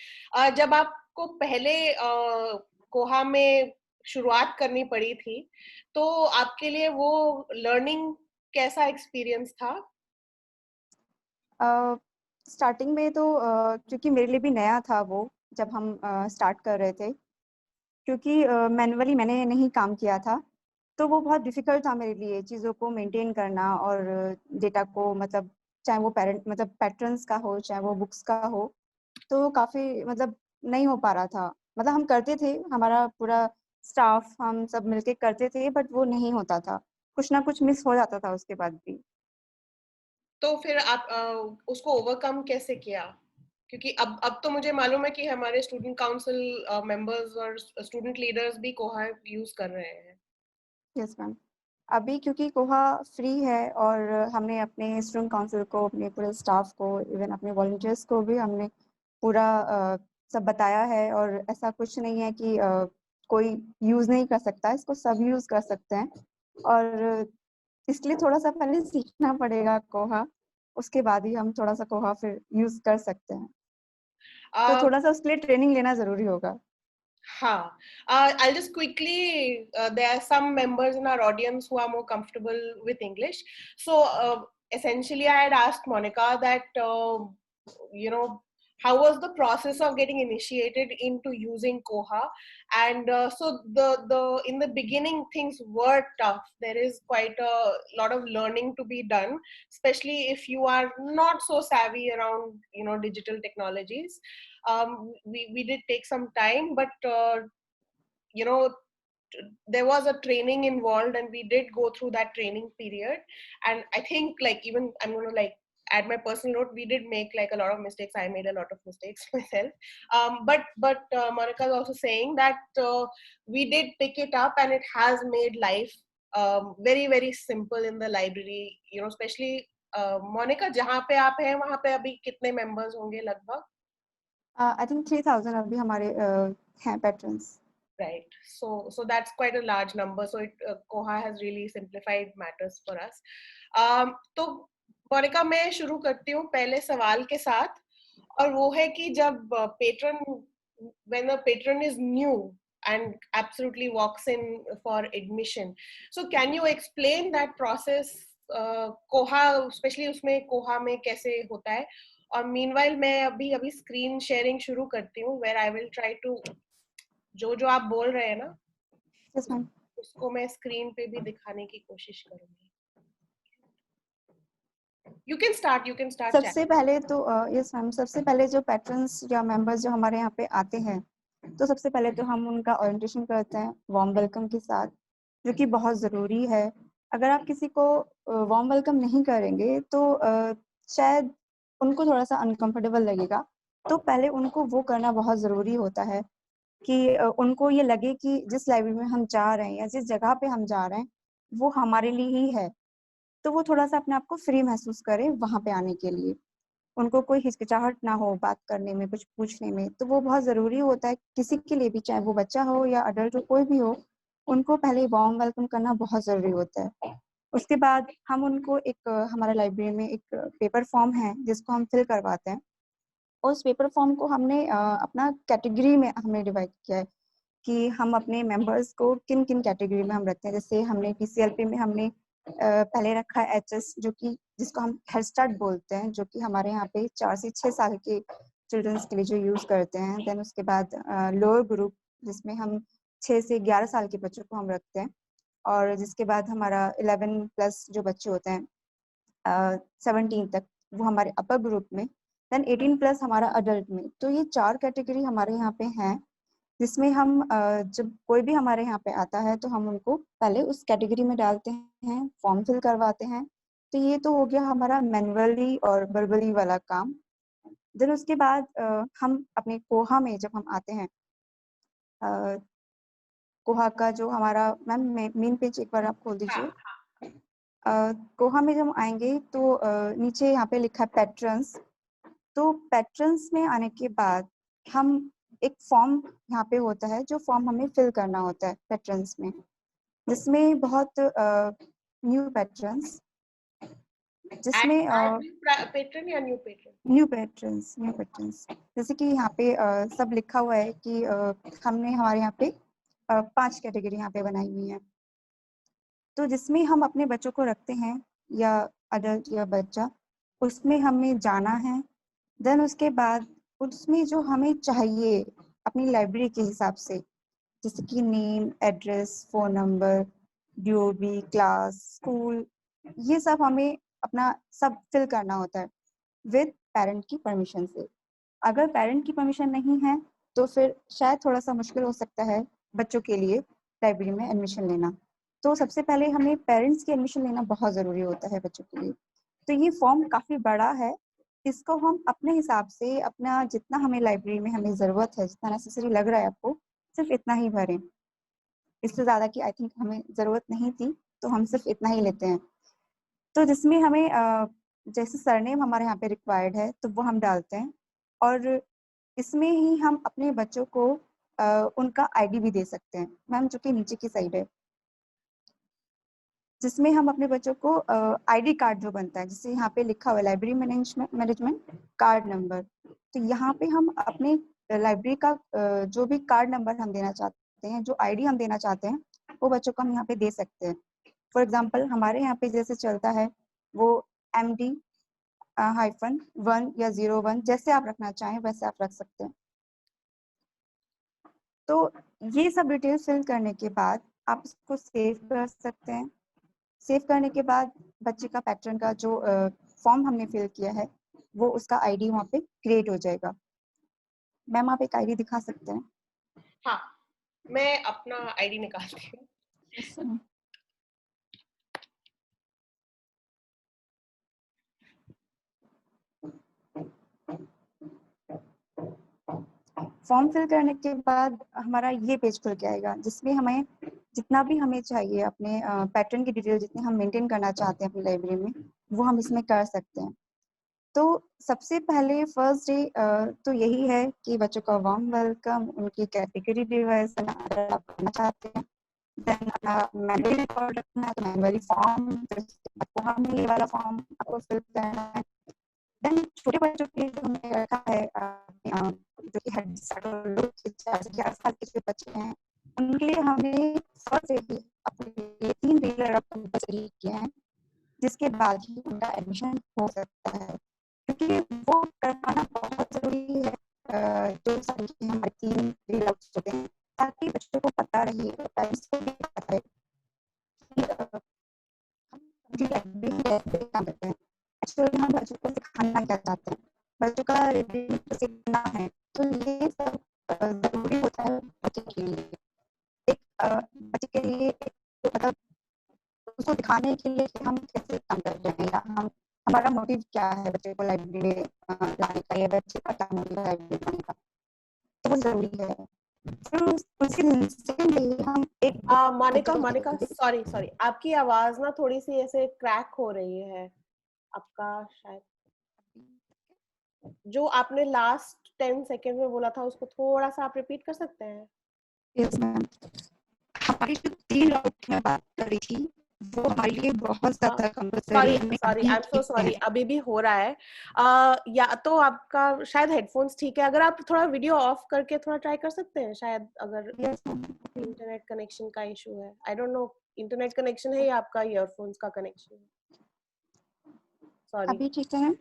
जब आपको पहले कोहा में शुरुआत करनी पड़ी थी, तो आपके लिए वो लर्निंग कैसा एक्सपीरियंस था? स्टार्टिंग में तो क्योंकि मेरे लिए भी नया था वो, जब हम स्टार्ट कर रहे थे, क्योंकि मैनुअली मैंने नहीं काम किया था, तो वो बहुत डिफिकल्ट था मेरे लिए चीज़ों को मेंटेन करना और डेटा को, मतलब चाहे वो मतलब पैटर्न्स का हो, चाहे वो बुक्स का हो, तो काफ़ी मतलब नहीं हो पा रहा था. मतलब हम करते थे, हमारा पूरा स्टाफ हम सब मिलके करते थे, बट वो नहीं होता था, कुछ ना कुछ मिस हो जाता था उसके बाद भी. तो फिर आप उसको ओवरकम कैसे किया? क्योंकि अब तो मुझे मालूम है कि हमारे स्टूडेंट काउंसिल मेंबर्स और स्टूडेंट लीडर्स भी कोहा यूज कर रहे हैं. यस मैम, अभी क्योंकि कोहा फ्री है और हमने अपने स्टूडेंट काउंसिल को, अपने पूरे स्टाफ को, इवन अपने वॉलंटियर्स को भी हमने पूरा सब बताया है, और ऐसा कुछ नहीं है कि कोई यूज़ नहीं कर सकता, इसको सब यूज़ कर सकते हैं. और इसलिए थोड़ा सा पहले सीखना पड़ेगा कोहा, उसके बाद ही हम थोड़ा सा कोहा फिर यूज़ कर सकते हैं. तो थोड़ा सा उसके लिए ट्रेनिंग लेना ज़रूरी होगा. I'll just quickly, there are some members in our audience who are more comfortable with English. So essentially I had asked Monica that, how was the process of getting initiated into using Koha? And so in the beginning, things were tough. There is quite a lot of learning to be done, especially if you are not so savvy around, digital technologies. We did take some time, but there was a training involved, and we did go through that training period. And I think, like, even I'm going to add my personal note, we did make like a lot of mistakes. I made a lot of mistakes myself. But Monica is also saying that we did pick it up, and it has made life very, very simple in the library, especially Monica, जहाँ पे आप हैं वहाँ पे अभी कितने members होंगे लगभग? I think 3000 अभी हमारे हैं patrons. Right. So that's quite a large number. So Koha has really simplified matters for us. तो मोनिका मैं शुरू करती हूँ पहले सवाल के साथ, और वो है कि जब patron, when a patron is new and absolutely walks in for admission, so can you explain that process? Koha, especially उसमें Koha में कैसे होता है? और meanwhile मैं अभी screen sharing शुरू करती हूँ, where I will try to जो आप बोल रहे हैं ना, Yes, ma'am. उसको मैं स्क्रीन पे भी दिखाने की कोशिश करूंगी. You can start. सबसे पहले तो यस मैम, सबसे पहले जो पैट्रन्स या मेंबर्स जो हमारे यहाँ पे आते हैं, तो सबसे पहले तो हम उनका ओरिएंटेशन करते हैं वार्म वेलकम के साथ, जो कि बहुत ज़रूरी है. अगर आप किसी को वार्म वेलकम नहीं करेंगे तो शायद उनको थोड़ा सा अनकंफर्टेबल लगेगा. तो पहले उनको वो करना बहुत ज़रूरी होता है कि उनको ये लगे कि जिस लाइब्रेरी में हम जा रहे हैं या जिस जगह पे हम जा रहे हैं वो हमारे लिए ही है. तो वो थोड़ा सा अपने आप को फ्री महसूस करें वहाँ पे आने के लिए. उनको कोई हिचकिचाहट ना हो बात करने में, कुछ पूछने में. तो वो बहुत ज़रूरी होता है किसी के लिए भी, चाहे वो बच्चा हो या अडल्ट हो, कोई भी हो, उनको पहले वार्म वेलकम करना बहुत ज़रूरी होता है. उसके बाद हम उनको एक हमारे लाइब्रेरी में एक पेपर फॉर्म है जिसको हम फिल करवाते हैं. उस पेपर फॉर्म को हमने अपना कैटेगरी में हमने डिवाइड किया है कि हम अपने मेंबर्स को किन किन कैटेगरी में हम रखते हैं. जैसे हमने TCLP में हमने पहले रखा है HS, जो कि जिसको हम हेड स्टार्ट बोलते हैं, जो कि हमारे यहाँ पे 4 से 6 साल के चिल्ड्रंस के लिए जो यूज़ करते हैं. देन उसके बाद लोअर ग्रुप जिसमें हम 6 से 11 साल के बच्चों को हम रखते हैं. और जिसके बाद हमारा 11+ जो बच्चे होते हैं 17 तक, वो हमारे अपर ग्रुप में. देन 18+ हमारा अडल्ट में. तो ये 4 कैटेगरी हमारे यहाँ पे हैं, जिसमें हम जब कोई भी हमारे यहाँ पे आता है तो हम उनको पहले उस कैटेगरी में डालते हैं, फॉर्म फिल करवाते हैं. तो ये तो हो गया हमारा मैनुअली और वर्बली वाला काम. देन उसके बाद हम अपने कोहा में जब हम आते हैं, कोहा का जो हमारा मैम मेन पेज एक बार आप खोल दीजिए. कोहा में जब आएंगे तो नीचे यहाँ पे लिखा है पैट्रन्स. तो पैट्रन्स में आने के बाद हम एक फॉर्म यहाँ पे होता है जो फॉर्म हमें फिल करना होता है पैट्रन्स में, जिसमें बहुत न्यू पैट्रन्स, जिसमें पेट्रन या न्यू पैट्रन्स जैसे कि यहाँ पे सब लिखा हुआ है कि हमने हमारे यहाँ पे 5 कैटेगरी यहाँ पे बनाई हुई है. तो जिसमें हम अपने बच्चों को रखते हैं या अडल्ट या बच्चा, उसमें हमें जाना है. देन उसके बाद उसमें जो हमें चाहिए अपनी लाइब्रेरी के हिसाब से, जैसे कि name, address, phone number, DOB, class, school, ये सब हमें अपना सब फिल करना होता है विद पेरेंट की परमिशन से. अगर पेरेंट की परमिशन नहीं है तो फिर शायद थोड़ा सा मुश्किल हो सकता है बच्चों के लिए लाइब्रेरी में एडमिशन लेना. तो सबसे पहले हमें पेरेंट्स की एडमिशन लेना बहुत ज़रूरी होता है बच्चों के लिए. तो ये फॉर्म काफ़ी बड़ा है. इसको हम अपने हिसाब से अपना जितना हमें लाइब्रेरी में हमें ज़रूरत है, जितना नेसेसरी लग रहा है आपको, सिर्फ इतना ही भरें. इससे ज़्यादा की आई थिंक हमें ज़रूरत नहीं थी, तो हम सिर्फ इतना ही लेते हैं. तो जिसमें हमें जैसे सरनेम हमारे यहाँ पे रिक्वायर्ड है तो वो हम डालते हैं. और इसमें ही हम अपने बच्चों को उनका ID भी दे सकते हैं मैम, जो कि नीचे की साइड है, जिसमें हम अपने बच्चों को ID कार्ड जो बनता है, जैसे यहाँ पे लिखा हुआ है लाइब्रेरी मैनेजमेंट कार्ड नंबर. तो यहाँ पे हम अपने लाइब्रेरी का जो भी कार्ड नंबर हम देना चाहते हैं, जो ID हम देना चाहते हैं, वो बच्चों को हम यहाँ पे दे सकते हैं. फॉर एग्जाम्पल हमारे यहाँ पे जैसे चलता है वो MD-1 या 01, जैसे आप रखना चाहें वैसे आप रख सकते हैं. तो ये सब डिटेल्स फिल करने के बाद आप इसको सेव कर सकते हैं. सेव करने के बाद बच्चे का पैटर्न का जो फॉर्म हमने फिल किया है वो उसका ID वहाँ पे क्रिएट हो जाएगा. मैम आप एक ID दिखा सकते हैं? हाँ, मैं अपना ID निकालती हूँ. yes, फॉर्म फिल करने के बाद हमारा ये पेज खुल के आएगा, जिसमें हमें जितना भी हमें चाहिए अपने पैटर्न की डिटेल जितनी हम मेंटेन करना चाहते हैं अपनी लाइब्रेरी में, वो हम इसमें कर सकते हैं. तो सबसे पहले फर्स्ट डे तो यही है कि बच्चों का वार्म वेलकम, उनकी कैटेगरी डिवाइस अगर आप करना चाहते हैं, देन मैनुअली रिकॉर्ड रखना है तो मैनुअली फॉर्म, आपको हमने ये वाला फॉर्म आपको फिल करना है। देन छोटे बच्चों के लिए जो हमने रखा है जो कि हेड लोग 4 साल के जो बच्चे हैं उनके लिए हमने फर्स्ट डे अपने लिए 3 रेगुलर कंपल्सरी किए हैं, जिसके बाद ही उनका एडमिशन हो सकता है, क्योंकि वो करवाना बहुत जरूरी है। जो सारी चीजें हमारे 3 रेगुलर होते हैं ताकि बच्चों को पता रहे और पेरेंट्स को भी पता है कि हम जो लाइब्रेरी कैसे काम करते हैं। एक्चुअली हम बच्चों को सिखाना क्या चाहते हैं, बच्चों का रीडिंग सीखना है, तो ये सब जरूरी होता है बच्चे के लिए। एक बच्चे के लिए मतलब उसको दिखाने के लिए कि हम कैसे काम कर रहे हैं या हम हमारा मोटिव क्या है बच्चे को लाइब्रेरी लाने का या बच्चे का क्या मोटिव है लाइब्रेरी लाने का, तो वो जरूरी है। फिर उसी सेकंड डे हम एक मोनिका सॉरी आपकी आवाज ना थोड़ी सी ऐसे क्रैक हो रही है। आपका शायद जो आपने लास्ट 10 सेकंड में बोला था उसको थोड़ा सा आप रिपीट कर सकते हैं? यस मैम, हमारी जो 3 राउंड में बात कर रही थी वो हमारे लिए बहुत ज्यादा कंपल्सरी है। Sorry I am so sorry, अभी भी हो रहा है। या तो आपका शायद हेडफोन्स ठीक है, अगर आप थोड़ा वीडियो ऑफ करके थोड़ा ट्राई कर सकते हैं शायद, अगर इंटरनेट कनेक्शन का इशू है। आई डोंट नो इंटरनेट कनेक्शन है या आपका ईयरफोन्स का कनेक्शन है। सॉरी। अभी ठीक है?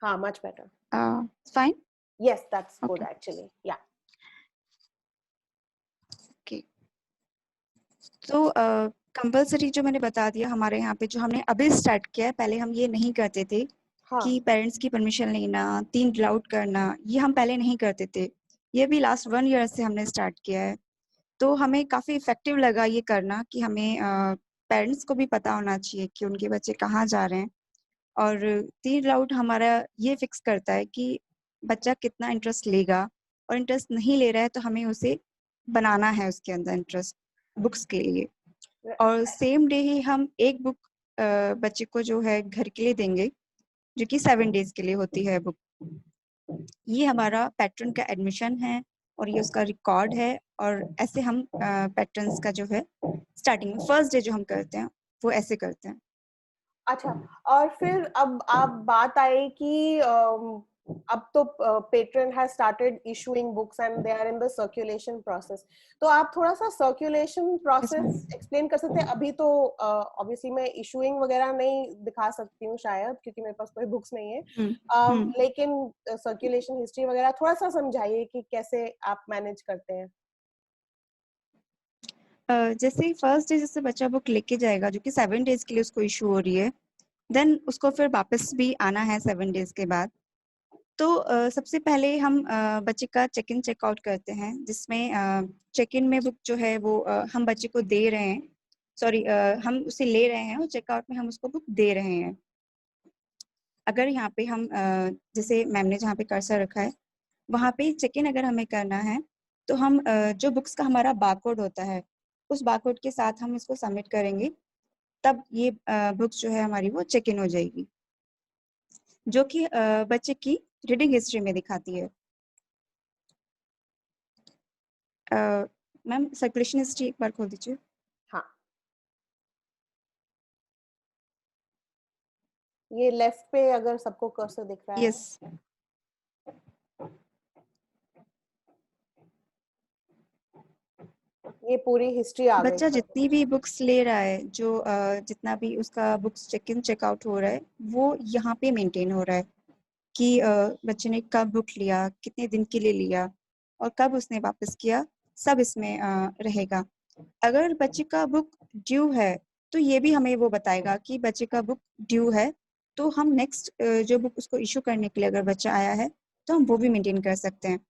हाँ, much better. Fine, yes that's good actually, या ओके। तो कंपल्सरी जो मैंने बता दिया हमारे यहाँ पे जो हमने अभी स्टार्ट किया है, पहले हम ये नहीं करते थे कि पेरेंट्स की परमिशन लेना, 3 ड्राउट करना, ये हम पहले नहीं करते थे। ये भी लास्ट 1 ईयर से हमने स्टार्ट किया है, तो हमें काफी इफेक्टिव लगा ये करना कि हमें पेरेंट्स को भी पता होना चाहिए कि उनके बच्चे कहाँ जा रहे हैं। और 3 ड्राउट हमारा ये फिक्स करता है कि बच्चा कितना इंटरेस्ट लेगा, और इंटरेस्ट नहीं ले रहा है तो हमें उसे बनाना है उसके अंदर इंटरेस्ट बुक्स के लिए। और सेम डे ही हम एक बुक बच्चे को जो है घर के लिए देंगे, जो कि 7 डेज के लिए होती है बुक। ये हमारा पैटर्न का एडमिशन है और ये उसका रिकॉर्ड है, और ऐसे हम पैटर्न्स का जो है स्टार्टिंग में फर्स्ट डे जो हम करते हैं वो ऐसे करते हैं। अच्छा, और फिर अब आप बात आई कि अब तो patron has started issuing books and they are in the circulation process, तो आप थोड़ा सा सर्कुलेशन प्रोसेस एक्सप्लेन कर सकते हैं? अभी तो ऑब्वियसली मैं इशूइंग वगैरह नहीं दिखा सकती हूँ शायद, क्योंकि मेरे पास कोई बुक्स नहीं है, लेकिन सर्कुलेशन हिस्ट्री वगैरह थोड़ा सा समझाइए कि कैसे आप मैनेज करते हैं। जैसे फर्स्ट डे जैसे बच्चा बुक लेके जाएगा जो कि 7 डेज के लिए उसको इशू हो रही है, देन उसको फिर वापस भी आना है 7 डेज के बाद। तो सबसे पहले हम बच्चे का चेक इन चेकआउट करते हैं, जिसमें चेक इन में बुक जो है वो हम बच्चे को दे रहे हैं, सॉरी हम उसे ले रहे हैं और चेकआउट में हम उसको बुक दे रहे हैं। अगर यहाँ पे हम जैसे मैम ने जहाँ पे कर्सर रखा है वहाँ पे चेक इन अगर हमें करना है तो हम जो बुक्स का हमारा बारकोड होता है उस बारकोड के साथ हम इसको सबमिट करेंगे, तब ये बुक्स जो है हमारी वो चेक इन हो जाएगी, जो कि बच्चे की रीडिंग हिस्ट्री में दिखाती है। मैम सर्कुलेशन हिस्ट्री एक बार खोल दीजिए। हाँ, ये लेफ्ट पे अगर सबको कर्सर दिख रहा है। यस, ये पूरी हिस्ट्री आ गई। बच्चा जितनी भी बुक्स ले रहा है, जो जितना भी उसका बुक्स चेक इन चेकआउट हो रहा है वो यहाँ पे मेंटेन हो रहा है कि बच्चे ने कब बुक लिया, कितने दिन के लिए लिया और कब उसने वापस किया, सब इसमें रहेगा। अगर बच्चे का बुक ड्यू है तो ये भी हमें वो बताएगा कि बच्चे का बुक ड्यू है, तो हम नेक्स्ट जो बुक उसको इशू करने के लिए अगर बच्चा आया है तो हम वो भी मेंटेन कर सकते हैं।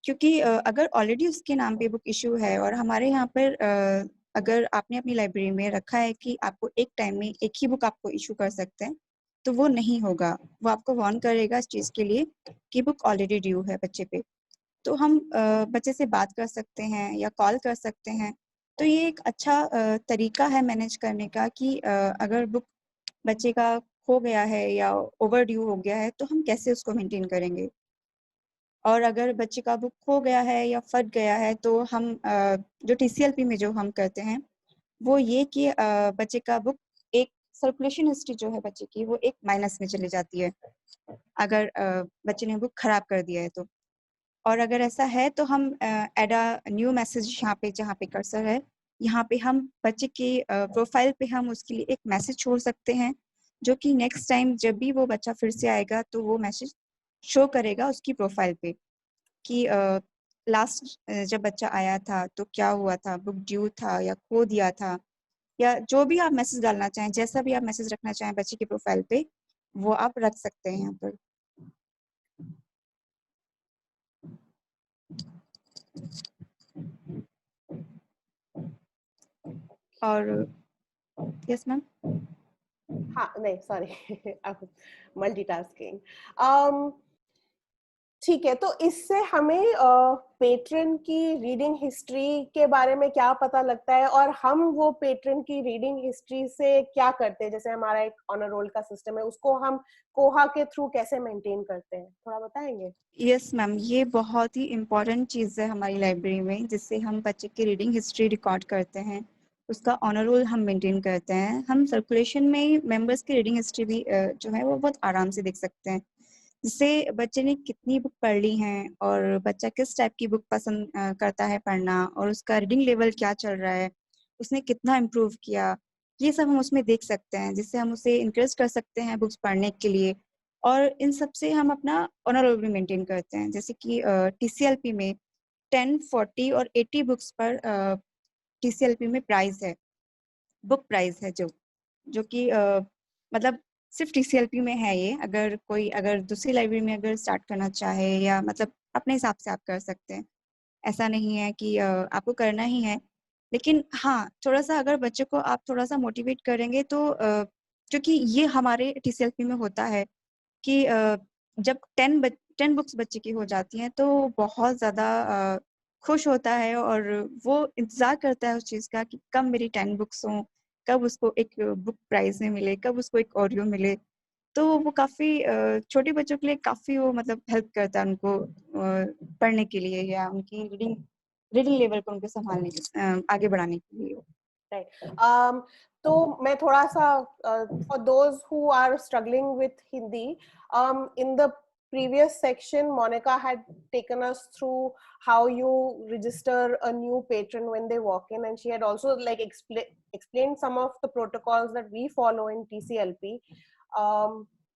क्योंकि अगर ऑलरेडी उसके नाम पे बुक इशू है और हमारे यहाँ पर अगर आपने अपनी लाइब्रेरी में रखा है कि आपको एक टाइम में एक ही बुक आपको इशू कर सकते हैं, तो वो नहीं होगा। वो आपको वार्न करेगा इस चीज़ के लिए कि बुक ऑलरेडी ड्यू है बच्चे पे। तो हम बच्चे से बात कर सकते हैं या कॉल कर सकते हैं। तो ये एक अच्छा तरीका है मैनेज करने का कि अगर बुक बच्चे का खो गया है या ओवरड्यू हो गया है तो हम कैसे उसको मेंटेन करेंगे। और अगर बच्चे का बुक खो गया है या फट गया है तो हम जो TCLP में जो हम करते हैं वो ये कि बच्चे का बुक एक सर्कुलेशन हिस्ट्री जो है बच्चे की वो एक माइनस में चली जाती है अगर बच्चे ने बुक खराब कर दिया है तो। और अगर ऐसा है तो हम ऐड अ न्यू मैसेज यहाँ पे जहाँ पे कर्सर है यहाँ पे हम बच्चे की प्रोफाइल पे हम उसके लिए एक मैसेज छोड़ सकते हैं जो कि नेक्स्ट टाइम जब भी वो बच्चा फिर से आएगा तो वो मैसेज शो करेगा उसकी प्रोफाइल पे कि लास्ट जब बच्चा आया था तो क्या हुआ था, बुक ड्यू था या खो दिया था, या जो भी आप मैसेज डालना चाहें, जैसा भी आप मैसेज रखना चाहें बच्चे की प्रोफाइल पे वो आप रख सकते हैं यहाँ पर। और यस मैम। हाँ नहीं सॉरी मल्टीटास्किंग। ठीक है, तो इससे हमें पेट्रन की रीडिंग हिस्ट्री के बारे में क्या पता लगता है और हम वो पेट्रन की रीडिंग हिस्ट्री से क्या करते हैं? जैसे हमारा एक ऑनर रोल का सिस्टम है उसको हम कोहा के थ्रू कैसे मेंटेन करते हैं, थोड़ा बताएंगे? यस मैम, ये बहुत ही इम्पोर्टेंट चीज़ है हमारी लाइब्रेरी में जिससे हम बच्चे की रीडिंग हिस्ट्री रिकॉर्ड करते हैं, उसका ऑनर रोल हम मेंटेन करते हैं। हम सर्कुलेशन में मेंबर्स की रीडिंग हिस्ट्री भी जो है वो बहुत आराम से देख सकते हैं, जिससे बच्चे ने कितनी बुक पढ़ ली हैं और बच्चा किस टाइप की बुक पसंद करता है पढ़ना और उसका रीडिंग लेवल क्या चल रहा है, उसने कितना इम्प्रूव किया, ये सब हम उसमें देख सकते हैं, जिससे हम उसे इंकरेज कर सकते हैं बुक्स पढ़ने के लिए। और इन सब से हम अपना ऑनर रोल भी मेंटेन करते हैं, जैसे कि TCLP में 10, 40 और 80 बुक्स पर TCLP में प्राइस है, बुक प्राइस है जो कि मतलब सिर्फ TCLP में है ये। अगर दूसरी लाइब्रेरी में अगर स्टार्ट करना चाहे या मतलब अपने हिसाब से आप कर सकते हैं, ऐसा नहीं है कि आपको करना ही है। लेकिन हाँ, थोड़ा सा अगर बच्चे को आप थोड़ा सा मोटिवेट करेंगे तो क्योंकि ये हमारे TCLP में होता है कि जब 10 बुक्स बच्चे की हो जाती हैं तो बहुत ज़्यादा खुश होता है और वो इंतज़ार करता है उस चीज़ का कि कब मेरी 10 बुक्स हों, कब उसको एक बुक प्राइज़ में मिले, कब उसको एक ऑडियो मिले। तो वो काफ़ी छोटे बच्चों के लिए काफ़ी वो मतलब हेल्प करता है उनको पढ़ने के लिए या उनकी रीडिंग लेवल को उनको संभालने के आगे बढ़ाने के लिए। राइट। तो मैं थोड़ा सा for those who are struggling with Hindi, in the previous section Monica had taken us through how you register a new patron when they walk in, and she had also like explained some of the protocols that we follow in TCLP,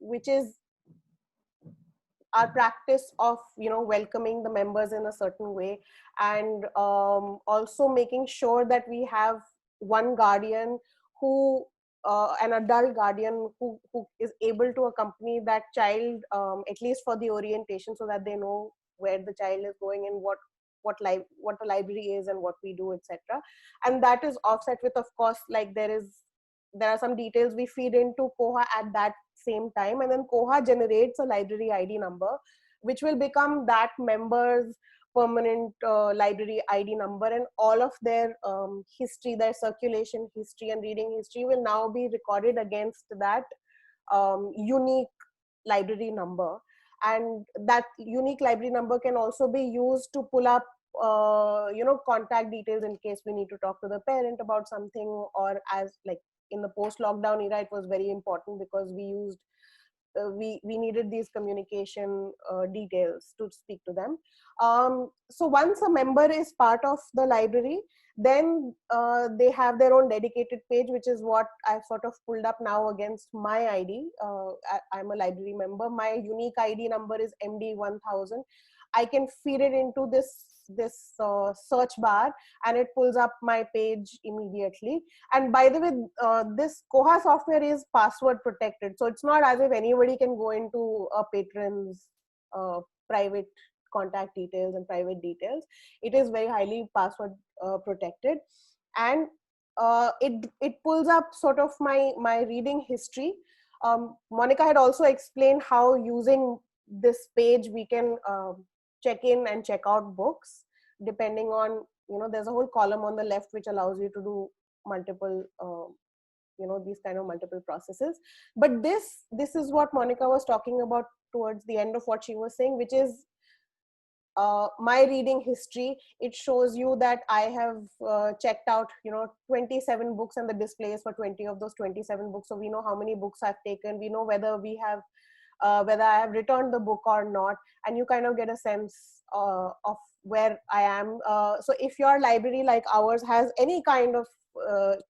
which is our practice of welcoming the members in a certain way, and also making sure that we have one guardian who an adult guardian who is able to accompany that child, at least for the orientation, so that they know where the child is going and what the library is and what we do, etc. And that is offset with, of course, like there are some details we feed into Koha at that same time, and then Koha generates a library ID number which will become that member's permanent library ID number, and all of their history, their circulation history and reading history will now be recorded against that unique library number. And that unique library number can also be used to pull up contact details in case we need to talk to the parent about something, or as like in the post lockdown era it was very important because we used we needed these communication details to speak to them. So once a member is part of the library, then they have their own dedicated page, which is what I've sort of pulled up now against my ID. I'm a library member. My unique ID number is MD1000. I can feed it into this search bar and it pulls up my page immediately. And by the way, this Koha software is password protected, so it's not as if anybody can go into a patron's private contact details and private details. It is very highly password protected, and it pulls up sort of my reading history. Monica had also explained how using this page we can check in and check out books depending on, there's a whole column on the left which allows you to do multiple these kind of multiple processes. But this is what Monica was talking about towards the end of what she was saying, which is my reading history. It shows you that I have checked out 27 books, and the displays for 20 of those 27 books, so we know how many books I've taken, we know whether we have whether I have returned the book or not, and you kind of get a sense of where I am. So if your library like ours has any kind of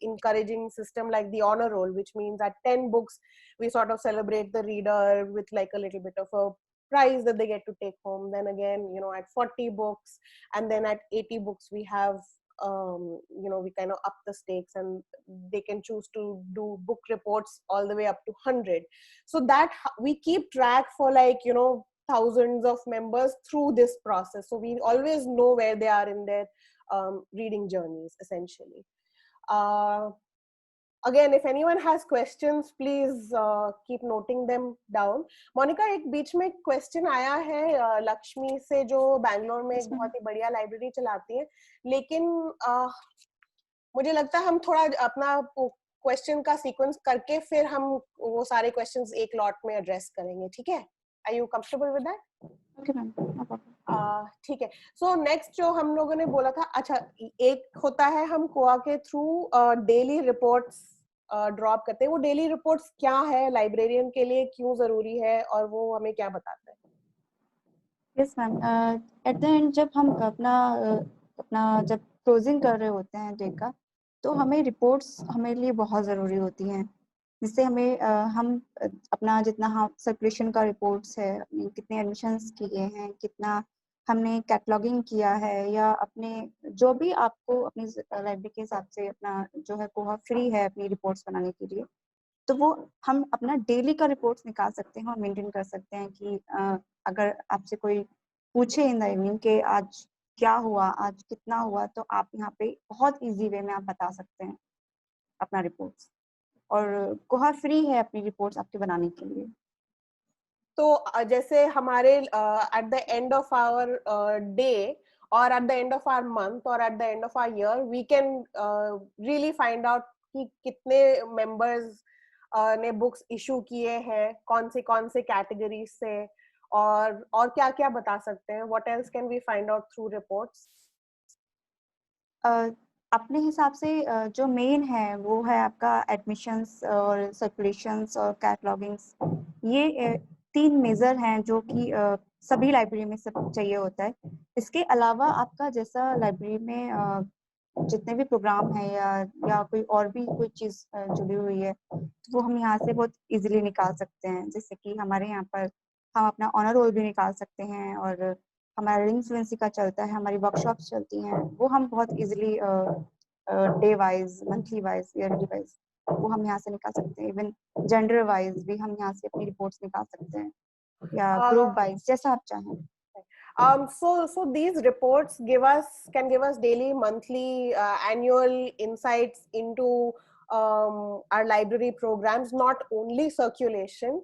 encouraging system like the honor roll, which means at 10 books we sort of celebrate the reader with like a little bit of a prize that they get to take home. Then again, at 40 books, and then at 80 books we have we kind of up the stakes, and they can choose to do book reports all the way up to 100. So that we keep track for like thousands of members through this process, so we always know where they are in their reading journeys essentially. Again, if anyone has questions, please keep noting them down. Monica, एक बीच में question आया है लक्ष्मी से, जो बैंगलोर में एक बहुत ही बढ़िया लाइब्रेरी चलाती है, लेकिन मुझे लगता है हम थोड़ा अपना क्वेश्चन का सीक्वेंस करके फिर हम वो सारे क्वेश्चंस एक लॉट में एड्रेस करेंगे, ठीक है? Are you comfortable with that? Okay, ma'am. No problem. ठीक है. सो नेक्स्ट जो हम लोगों ने बोला था, अच्छा एक होता है हम कोआ के थ्रू डेली रिपोर्ट्स ड्रॉप करते हैं. वो डेली रिपोर्ट्स क्या है, लाइब्रेरियन के लिए क्यों जरूरी है, और वो हमें क्या बताता है? Yes ma'am, eight the and जब हम अपना जब क्लोजिंग कर रहे होते हैं डे का, तो हमें रिपोर्ट्स हमारे लिए बहुत ज़रूरी होती हैं, जिससे हमें हम अपना जितना हम सर्कुलेशन का रिपोर्ट्स है, अपने कितने एडमिशन्स किए हैं, कितना हमने कैटलॉगिंग किया है, या अपने जो भी आपको अपनी लाइब्रेरी के हिसाब से अपना जो है कोहा फ्री है अपनी रिपोर्ट्स बनाने के लिए, तो वो हम अपना डेली का रिपोर्ट्स निकाल सकते हैं और मेंटेन कर सकते हैं कि अगर आपसे कोई पूछे इन द इवनिंग के आज क्या हुआ, आज कितना हुआ, तो आप यहाँ पे बहुत इजी वे में आप बता सकते हैं अपना रिपोर्ट्स, और कोहा फ्री है अपनी रिपोर्ट्स आपके बनाने के लिए. तो जैसे हमारे at the end of our day और at the end of our month और at the end of our year we can really find out कि कितने मेंबर्स ने बुक्स इशू किए हैं, कौन से कैटेगरी से, और क्या क्या बता सकते हैं. What else can we find out through reports? अपने हिसाब से जो मेन है वो है आपका एडमिशंस और सर्कुलेशंस और कैटलॉगिंग्स. ये 3 मेजर हैं जो कि सभी लाइब्रेरी में सब चाहिए होता है. इसके अलावा आपका जैसा लाइब्रेरी में जितने भी प्रोग्राम है या कोई और भी कोई चीज़ जुड़ी हुई है, तो वो हम यहाँ से बहुत इजीली निकाल सकते हैं. जैसे कि हमारे यहाँ पर हम अपना ऑनर रोल भी निकाल सकते हैं, और हमारा रिंग फ्लुएंसी का चलता है, हमारी वर्कशॉप्स चलती हैं, वो हम बहुत easily day wise, monthly wise, yearly wise वो हम यहाँ से निकाल सकते हैं. इवन जेंडर वाइज भी हम यहाँ से अपनी रिपोर्ट्स निकाल सकते हैं, या ग्रुप वाइज, जैसा आप चाहें. So these reports can give us daily, monthly, annual insights into our library programs, not only circulation,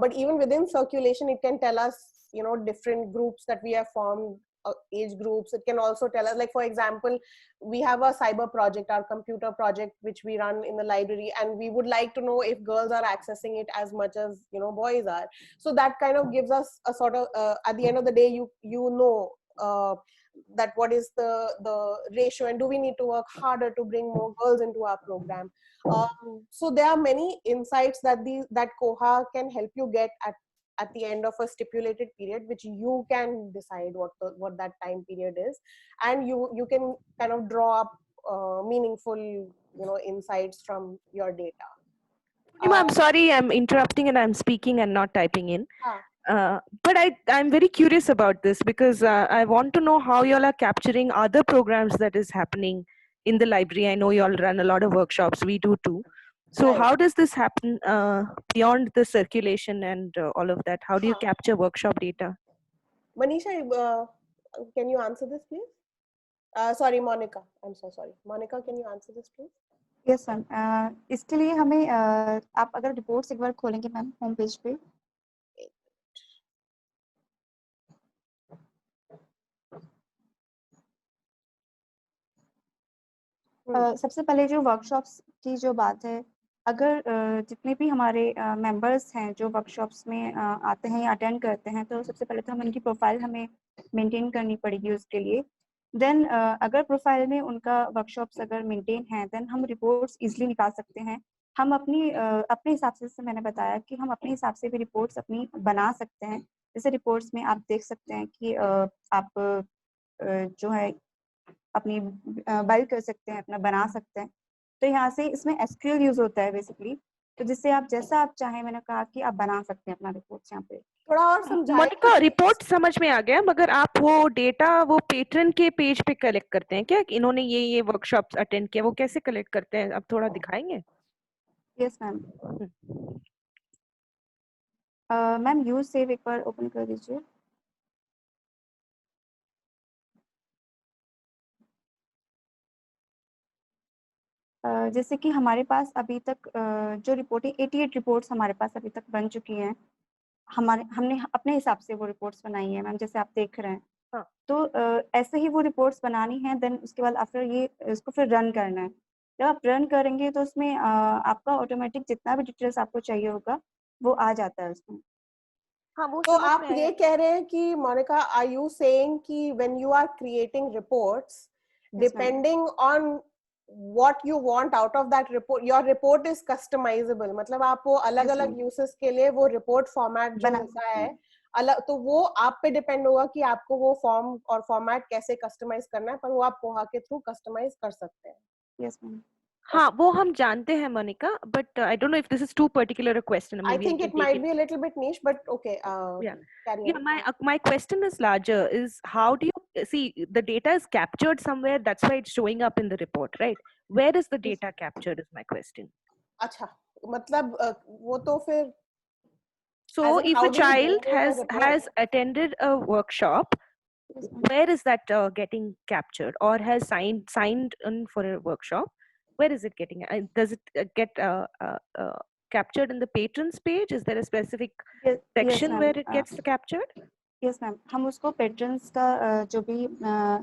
but even within circulation it can tell us different groups that we have formed, age groups. It can also tell us, like for example, we have a cyber project, our computer project, which we run in the library, and we would like to know if girls are accessing it as much as boys are. So that kind of gives us a sort of at the end of the day, you know that what is the ratio, and do we need to work harder to bring more girls into our program. So there are many insights that Koha can help you get at the end of a stipulated period, which you can decide what that time period is, and you can kind of draw up meaningful insights from your data. I'm sorry, I'm interrupting and I'm speaking and not typing in. But I'm very curious about this, because I want to know how y'all are capturing other programs that is happening in the library. I know y'all run a lot of workshops, we do too. So how does this happen beyond the circulation and all of that? How do you capture workshop data? Manisha, can you answer this, please? Sorry, Monica. I'm so sorry. Monica, can you answer this, please? Yes ma'am, इसके लिए हमें आप अगर reports एक बार खोलेंगे ma'am home page पे, सबसे पहले जो वर्कशॉप्स की जो बात है, अगर जितने भी हमारे मेंबर्स हैं जो वर्कशॉप्स में आते हैं या अटेंड करते हैं, तो सबसे पहले तो हम उनकी प्रोफाइल हमें मेंटेन करनी पड़ेगी उसके लिए। देन अगर प्रोफाइल में उनका वर्कशॉप्स अगर मेंटेन है, देन हम रिपोर्ट्स इजीली निकाल सकते हैं। हम अपने हिसाब से, जैसे मैंने बताया कि हम अपने हिसाब से भी रिपोर्ट्स अपनी बना सकते हैं। जैसे रिपोर्ट्स में आप देख सकते हैं कि आप जो है अपनी बिल्ड कर सकते हैं, अपना बना सकते हैं। तो यहाँ से इसमें एसक्यूएल यूज होता है बेसिकली, तो जिससे आप जैसा आप चाहें, मैंने कहा कि आप बना सकते हैं अपना रिपोर्ट्स यहाँ पे। थोड़ा और समझाएं। मोनिका, रिपोर्ट समझ में आ गया, मगर आप वो डेटा वो पेट्रन के पेज पे कलेक्ट करते हैं क्या? इन्होंने ये वर्कशॉप्स अटेंड किया, वो कैसे कलेक्ट करते हैं? अब थोड़ा दिखाएंगे? Yes ma'am. Ma'am use save एक बार ओपन कर दीजिए। जैसे कि हमारे पास अभी तक जो रिपोर्टिंग 88 रिपोर्ट्स हमारे पास अभी तक बन चुकी हैं। हमने अपने हिसाब से वो रिपोर्ट्स बनाई है मैम, जैसे आप देख रहे हैं। हाँ। तो ऐसे ही वो रिपोर्ट्स बनानी है, देन उसके बाद आफ्टर ये इसको फिर रन करना है। जब आप रन करेंगे तो उसमें आपका ऑटोमेटिक जितना भी डिटेल्स आपको चाहिए होगा वो आ जाता है उसमें। हाँ, वो तो समझ आप में ये आया। कह रहे हैं कि मोनिका, आर यू सेइंग कि when you are creating reports, depending on what you want out of that report, your report is customizable, मतलब आप वो अलग अलग यूसेस के लिए वो रिपोर्ट फॉर्मेट जो होता है अलग, तो वो आप पे डिपेंड होगा कि आपको वो फॉर्म और फॉर्मेट कैसे कस्टमाइज करना है, पर वो आप कोहा के थ्रू कस्टमाइज कर सकते हैं। Yes ma'am. हाँ, वो हम जानते हैं Monica, but I don't know if this is too particular a question. I think it might be a little bit niche, but okay. Carry on. My question is larger. Is how do you see the data is captured somewhere? That's why it's showing up in the report, right? Where is the data captured? Is my question. अच्छा, मतलब वो तो फिर So if a child has attended a workshop, where is that getting captured, or has signed in for a workshop? Where is it getting? Does it get captured in the patrons page? Is there a specific section where it gets captured? Yes ma'am, हम उसको patrons का जो भी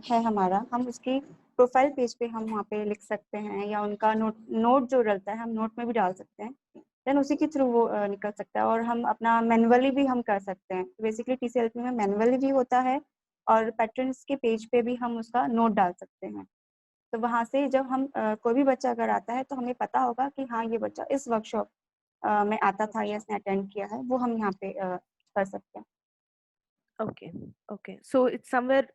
है हमारा, हम उसकी profile page पे हम वहाँ पे लिख सकते हैं, या उनका नोट जो रहता है हम नोट में भी डाल सकते हैं। देन उसी के थ्रू वो निकल सकता है, और हम अपना मैनुअली भी हम कर सकते हैं। बेसिकली टीसीएलपी में मैनुअली भी होता है, और पेट्रन्स के पेज पे भी हम उसका नोट डाल सकते हैं। तो वहाँ से जब हम कोई भी बच्चा अगर आता है तो हमें पता होगा कि हाँ ये बच्चा इस वर्कशॉप में आता था या इसने अटेंड किया है, वो हम यहाँ पे कर सकते हैं। Okay. So it's somewhere.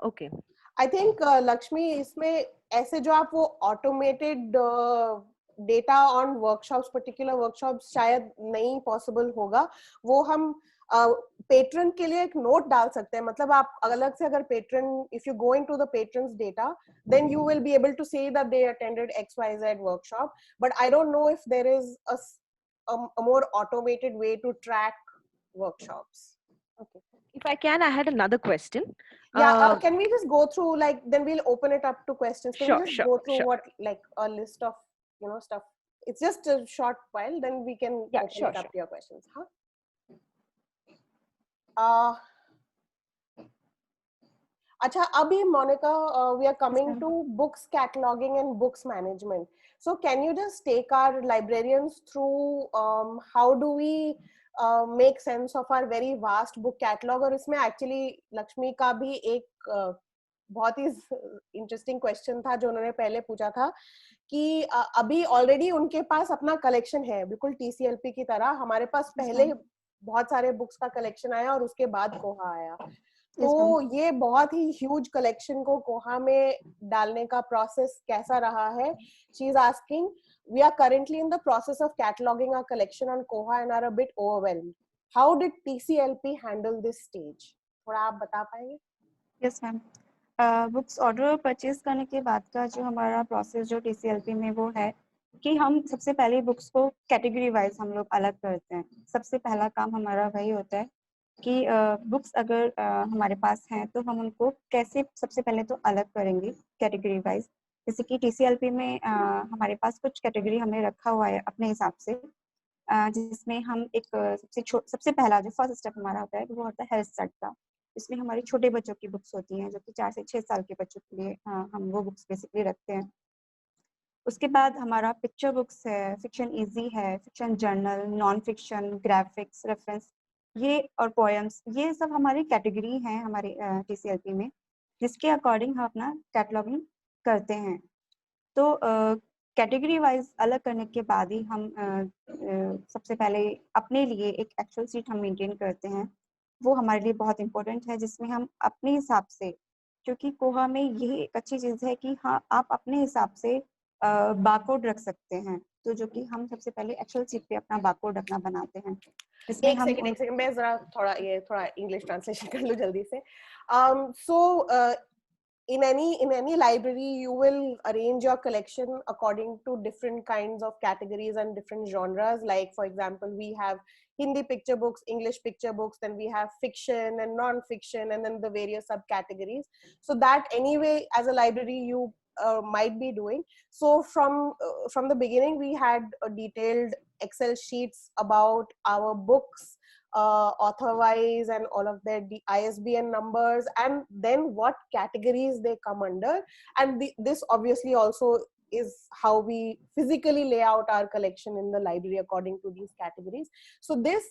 Okay. I think Lakshmi, इसमें ऐसे जो आप वो automated data on workshops, particular workshops शायद नहीं पॉसिबल होगा। वो हम पेट्रन के लिए एक नोट डाल सकते हैं। मतलब आप अलग से अगर patron, if you go into the patrons data, then you will be able to say that they attended XYZ workshop, but I don't know if there is a more automated way to track workshops. Okay. If I can, I had another question. Yeah, can we just go through, like, then we'll open it up to questions. Can we just go through sure. what, like, a list of, stuff? It's just a short while, then we can open it up to your questions. Acha, abhi Monica, we are coming to books cataloging and books management. So can you just take our librarians through how do we make sense of our very vast book catalog? और इसमें actually Lakshmi का भी एक बहुत ही interesting question था जो उन्होंने पहले पूछा था कि अभी ऑलरेडी उनके पास अपना कलेक्शन है, बिल्कुल टीसीएलपी की तरह। हमारे पास पहले बहुत सारे बुक्स का कलेक्शन आया और उसके बाद कोहा आया। तो ये बहुत ही ह्यूज कलेक्शन को कोहा में डालने का प्रोसेस कैसा रहा है? She is asking, we are currently in the process of cataloging our collection on Koha and are a bit overwhelmed. How did TCLP handle this stage? थोड़ा आप बता पाएंगे? Yes ma'am, books order purchase करने के बाद का जो हमारा प्रोसेस जो टीसीएलपी में वो है कि हम सबसे पहले बुक्स को कैटेगरी वाइज हम लोग अलग करते हैं। सबसे पहला काम हमारा वही होता है कि बुक्स अगर हमारे पास हैं तो हम उनको कैसे सबसे पहले तो अलग करेंगे कैटेगरी वाइज। जैसे कि टीसीएलपी में हमारे पास कुछ कैटेगरी हमने रखा हुआ है अपने हिसाब से, जिसमें हम एक सबसे पहला जो फर्स्ट स्टेप हमारा होता है वो होता है हेल्थ सेट का। इसमें हमारी छोटे बच्चों की बुक्स होती हैं जो कि 4 से 6 साल के बच्चों के लिए हम वो बुक्स बेसिकली रखते हैं। उसके बाद हमारा पिक्चर बुक्स है, फिक्शन इजी है, fiction journal, non fiction, graphics, reference, ये और पोएम्स, ये सब हमारी कैटेगरी हैं हमारे TCLP में, जिसके अकॉर्डिंग हम अपना कैटलॉगिंग करते हैं। तो कैटेगरी वाइज अलग करने के बाद ही हम सबसे पहले अपने लिए एक एक्सेल शीट हम मेंटेन करते हैं। वो हमारे लिए बहुत इंपॉर्टेंट है, जिसमें हम अपने हिसाब से, क्योंकि कोहा में यही एक अच्छी चीज़ है कि हाँ आप अपने हिसाब से बारकोड रख सकते हैं। तो जो कि हम सबसे पहले एक्सेल शीट पे अपना बारकोड अपना बनाते हैं, जिसमें एक सेकंड मैं जरा थोड़ा इंग्लिश ट्रांसलेशन कर लूं जल्दी से। So in any library you will arrange your collection according to different kinds of categories and different genres. Like for example, we have Hindi picture books, English picture books, then we have fiction and non-fiction, and then the various subcategories. So that anyway, as a library, you might be doing. So from the beginning, we had a detailed Excel sheets about our books, author wise, and all of their ISBN numbers, and then what categories they come under. And this obviously also is how we physically lay out our collection in the library according to these categories. So this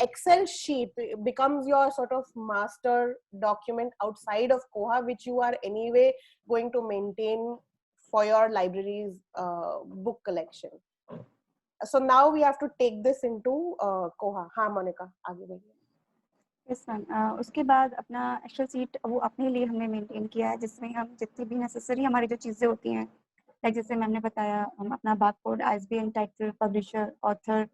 Excel sheet becomes your sort of master document outside of Koha, which you are anyway going to maintain for your library's book collection. So now we have to take this into Koha. हाँ मोनिका, आगे बढ़िए। Yes ma'am, उसके बाद अपना Excel sheet वो अपने लिए हमने मेंटेन किया है, जिसमें हम जितनी भी नेसेसरी हमारी जो चीज़ें होती हैं, लाइक जैसे मैम ने बताया, हम अपना barcode, ISBN, title, publisher, author,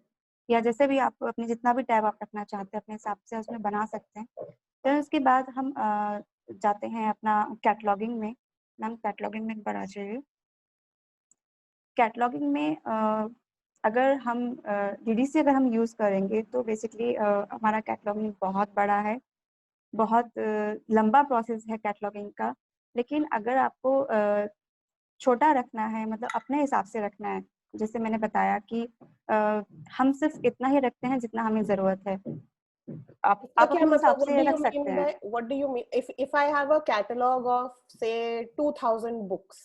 या जैसे भी आप अपने जितना भी टैब आप रखना चाहते हैं अपने हिसाब से उसमें बना सकते हैं। फिर उसके बाद हम जाते हैं अपना कैटलॉगिंग में। मैम कैटलॉगिंग में एक बार आ जाइए। कैटलॉगिंग में अगर हम DDC अगर हम यूज़ करेंगे तो बेसिकली हमारा कैटलॉगिंग बहुत बड़ा है, बहुत लंबा प्रोसेस है कैटलॉगिंग का। लेकिन अगर आपको छोटा रखना है, मतलब अपने हिसाब से रखना है, जैसे मैंने बताया कि हम सिर्फ इतना ही रखते हैं जितना हमें ज़रूरत है। आप अपने हिसाब से रख सकते हैं। What do you mean? If I have a catalog of say 2000 books,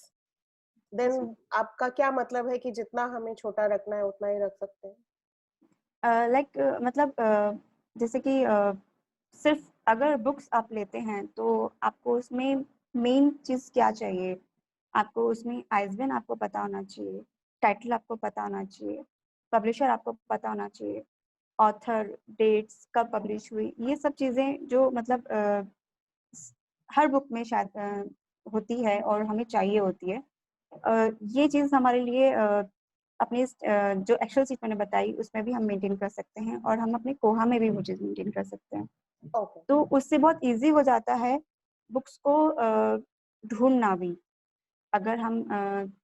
then आपका क्या मतलब है कि जितना हमें छोटा रखना है उतना ही रख सकते हैं? लाइक मतलब जैसे कि सिर्फ अगर बुक्स आप लेते हैं तो आपको उसमें मेन चीज़ क्या चाहिए, आपको उसमें ISBN आपको पता होना चाहिए, टाइटल आपको पता होना चाहिए, पब्लिशर आपको पता होना चाहिए, ऑथर, डेट्स, कब पब्लिश हुई, ये सब चीज़ें जो मतलब हर बुक में शायद होती है और हमें चाहिए होती है। ये चीज़ हमारे लिए अपने जो एक्सेल शीट मैंने बताई उसमें भी हम मेंटेन कर सकते हैं, और हम अपने कोहा में भी वो चीज़ मेंटेन कर सकते हैं। Okay. तो उससे बहुत इजी हो जाता है बुक्स को ढूंढना भी। अगर हम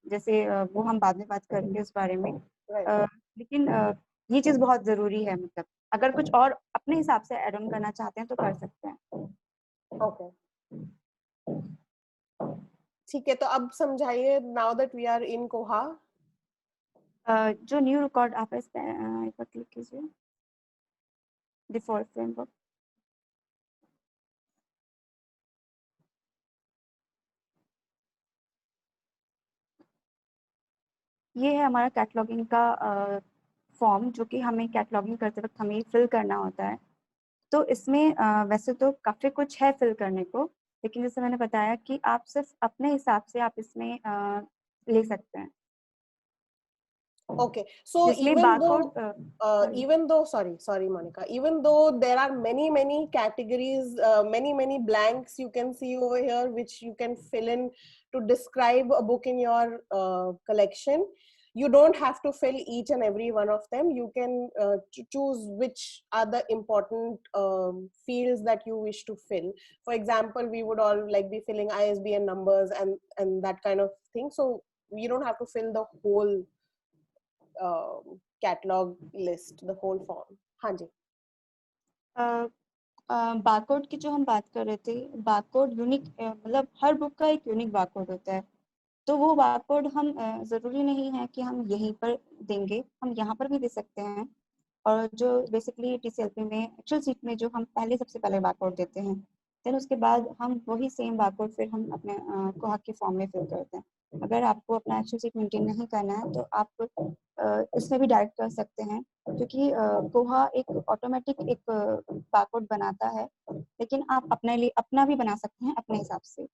जैसे वो हम बाद में बात करेंगे उस बारे में। लेकिन ये चीज़ बहुत ज़रूरी है, मतलब अगर कुछ और अपने हिसाब से ऐड ऑन करना चाहते हैं तो कर सकते हैं। ओके, ठीक है, तो अब समझाइए, now that we are in Koha. जो न्यू रिकॉर्ड आप इस पर क्लिक कीजिए, डिफॉल्ट फ्रेमवर्क। ये है हमारा कैटलॉगिंग का फॉर्म, जो कि हमें कैटलॉगिंग करते वक्त हमें फिल करना होता है। तो इसमें वैसे तो काफ़ी कुछ है फिल करने को, लेकिन जैसे मैंने बताया कि आप सिर्फ अपने हिसाब से आप इसमें ले सकते हैं। Okay, so even though sorry Monica, even though there are many categories, many blanks you can see over here which you can fill in to describe a book in your collection, you don't have to fill each and every one of them. You can choose which are the important fields that you wish to fill. For example, we would all like be filling ISBN numbers and that kind of thing, so you don't have to fill the whole catalogue list, the whole form. हाँ जी। Barcode की जो हम बात कर रहे थे, barcode unique, मतलब हर बुक का एक यूनिक बारकोड होता है। तो वो बारकोड हम ज़रूरी नहीं है कि हम यहीं पर देंगे, हम यहाँ पर भी दे सकते हैं। और जो बेसिकली TCLP में एक्सेल शीट में जो हम पहले सबसे पहले बारकोड देते हैं, फिर उसके बाद हम वही सेम बारकोड फिर हम अपने कोहा के फॉर्म में फिल करते हैं। अगर आपको अपना एक्सेल शीट मेंटेन नहीं करना है तो आप इसमें भी डायरेक्ट कर सकते हैं, क्योंकि कोहा एक ऑटोमेटिक एक बारकोड बनाता है, लेकिन आप अपने लिए अपना भी बना सकते हैं अपने हिसाब से।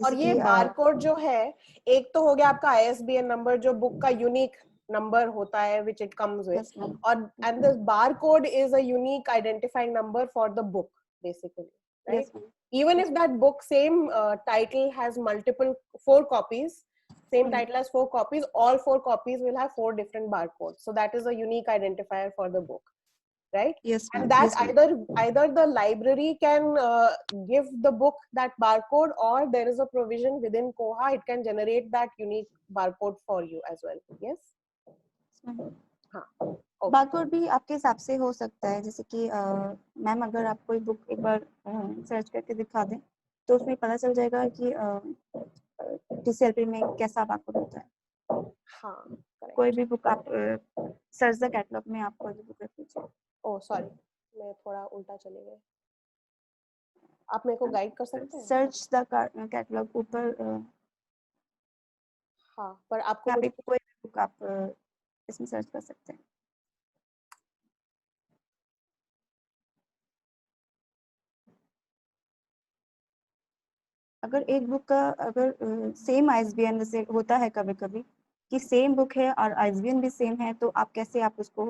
और ये बारकोड जो है, एक तो हो गया आपका ISBN नंबर जो बुक का यूनिक number होता है which it comes with. Yes, ma'am. और and the barcode is a unique identifying number for the book basically, right? Yes, ma'am. Even if that book same title has multiple 4 copies, same title has 4 copies, all 4 copies will have 4 different barcodes, so that is a unique identifier for the book, right? Yes, ma'am. And that Yes, either the library can give the book that barcode, or there is a provision within Koha, it can generate that unique barcode for you as well. Yes. हाँ, barcode भी आपके हिसाब से हो सकता है, जैसे कि मैम अगर आप कोई बुक एक बार सर्च करके दिखा दें तो उसमें पता चल जाएगा कि TCLP में कैसा बारकोड होता है। हाँ, कोई भी बुक आप सर्च द कैटलॉग में आप कोई भी बुक रख लीजिए। ओह सॉरी, मैं थोड़ा उल्टा चले गए, आप मेरे को गाइड कर सकते हैं? सर्च द कैटलॉग ऊपर हाँ, पर आपको यहाँ पे कुछ कोई भी बुक आप इसमें सर्च कर सकते हैं। अगर एक बुक का अगर सेम ISBN जैसे होता है कभी कभी कि सेम बुक है और ISBN भी सेम है, तो आप कैसे आप उसको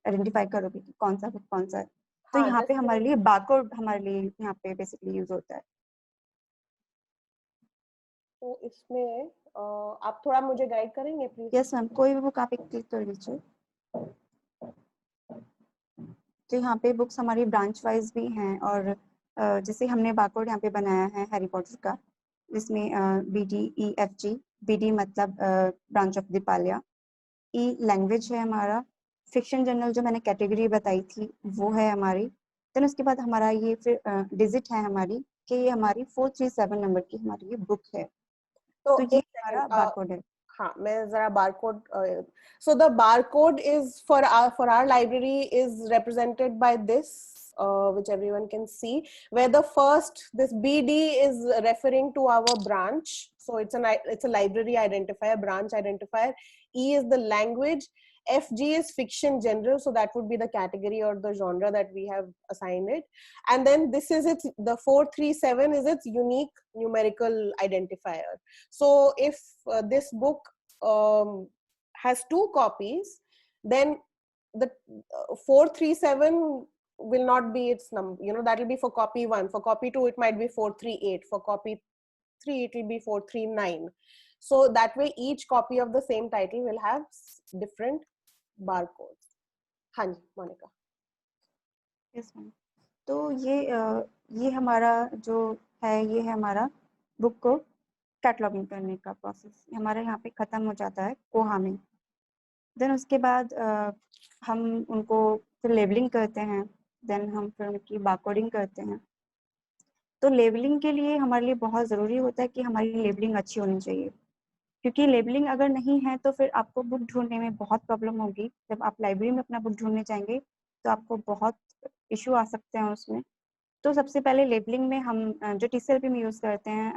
आइडेंटिफाई करोगे कि कौन सा बुक कौन सा है? तो हाँ, यहाँ पे हमारे लिए बारकोड हमारे लिए यहाँ पे बेसिकली यूज होता है। तो इसमें आप थोड़ा मुझे गाइड करेंगे प्लीज? यस मैम, कोई भी बुक आप एक क्लिक कर लीजिए, तो यहाँ पे बुक्स हमारी ब्रांच वाइज भी हैं, और जैसे हमने बारकोड यहाँ पे बनाया है हैरी पॉटर का, जिसमें BDEFG, BD मतलब ब्रांच ऑफ दीपालिया, E लैंग्वेज है हमारा, फिक्शन जर्नल जो मैंने कैटेगरी बताई थी वो है हमारी, देन उसके बाद हमारा ये फिर डिजिट है हमारी कि ये हमारी 437 नंबर की हमारी ये बुक है, तो ये हमारा बारकोड है। हाँ, मैं जरा barcode, so the barcode is for our library is represented by this, which everyone can see, where the first, this BD is referring to our branch, so it's a library identifier, branch identifier. E is the language, FG is fiction general, so that would be the category or the genre that we have assigned it, and then this is its, the 437 is its unique numerical identifier. So if this book has 2 copies, then the 437 will not be its number, you know, that will be for copy 1. For copy 2 it might be 438, for copy 3 it will be 439. So that way each copy of the same title will have different barcodes. हाँ जी Monika. Yes ma'am, तो ये हमारा जो है, ये है हमारा book को कैटलॉगिंग करने का प्रोसेस, हमारा यहाँ पे ख़त्म हो जाता है कोहा में। देन उसके बाद हम उनको फिर लेबलिंग करते हैं, देन हम फिर उनकी बारकोडिंग करते हैं। तो लेबलिंग के लिए हमारे लिए बहुत ज़रूरी होता है कि हमारी लेबलिंग अच्छी होनी चाहिए, क्योंकि लेबलिंग अगर नहीं है तो फिर आपको बुक ढूंढने में बहुत प्रॉब्लम होगी। जब आप लाइब्रेरी में अपना बुक ढूंढने जाएंगे तो आपको बहुत इशू आ सकते हैं उसमें। तो सबसे पहले लेबलिंग में हम जो TCLP में यूज़ करते हैं,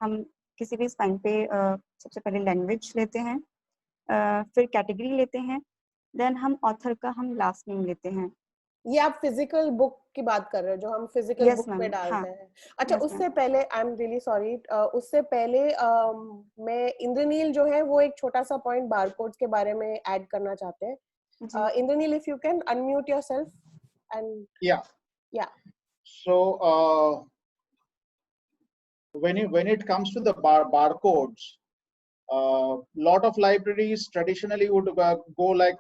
हम किसी भी स्पाइन पे सबसे पहले लैंग्वेज लेते हैं, फिर कैटेगरी लेते हैं, देन हम ऑथर का हम लास्ट नेम लेते हैं। ये आप फिजिकल बुक की बात कर रहे हो जो हम फिजिकल बुक में डालते हैं? अच्छा, उससे पहले आई एम रियली सॉरी, उससे पहले मैं इंद्रनील जो है वो एक छोटा सा पॉइंट बारकोड्स के बारे में ऐड करना चाहते हैं। Indranil, if you can unmute yourself and या so when it comes to the barcodes, lot of libraries traditionally would go like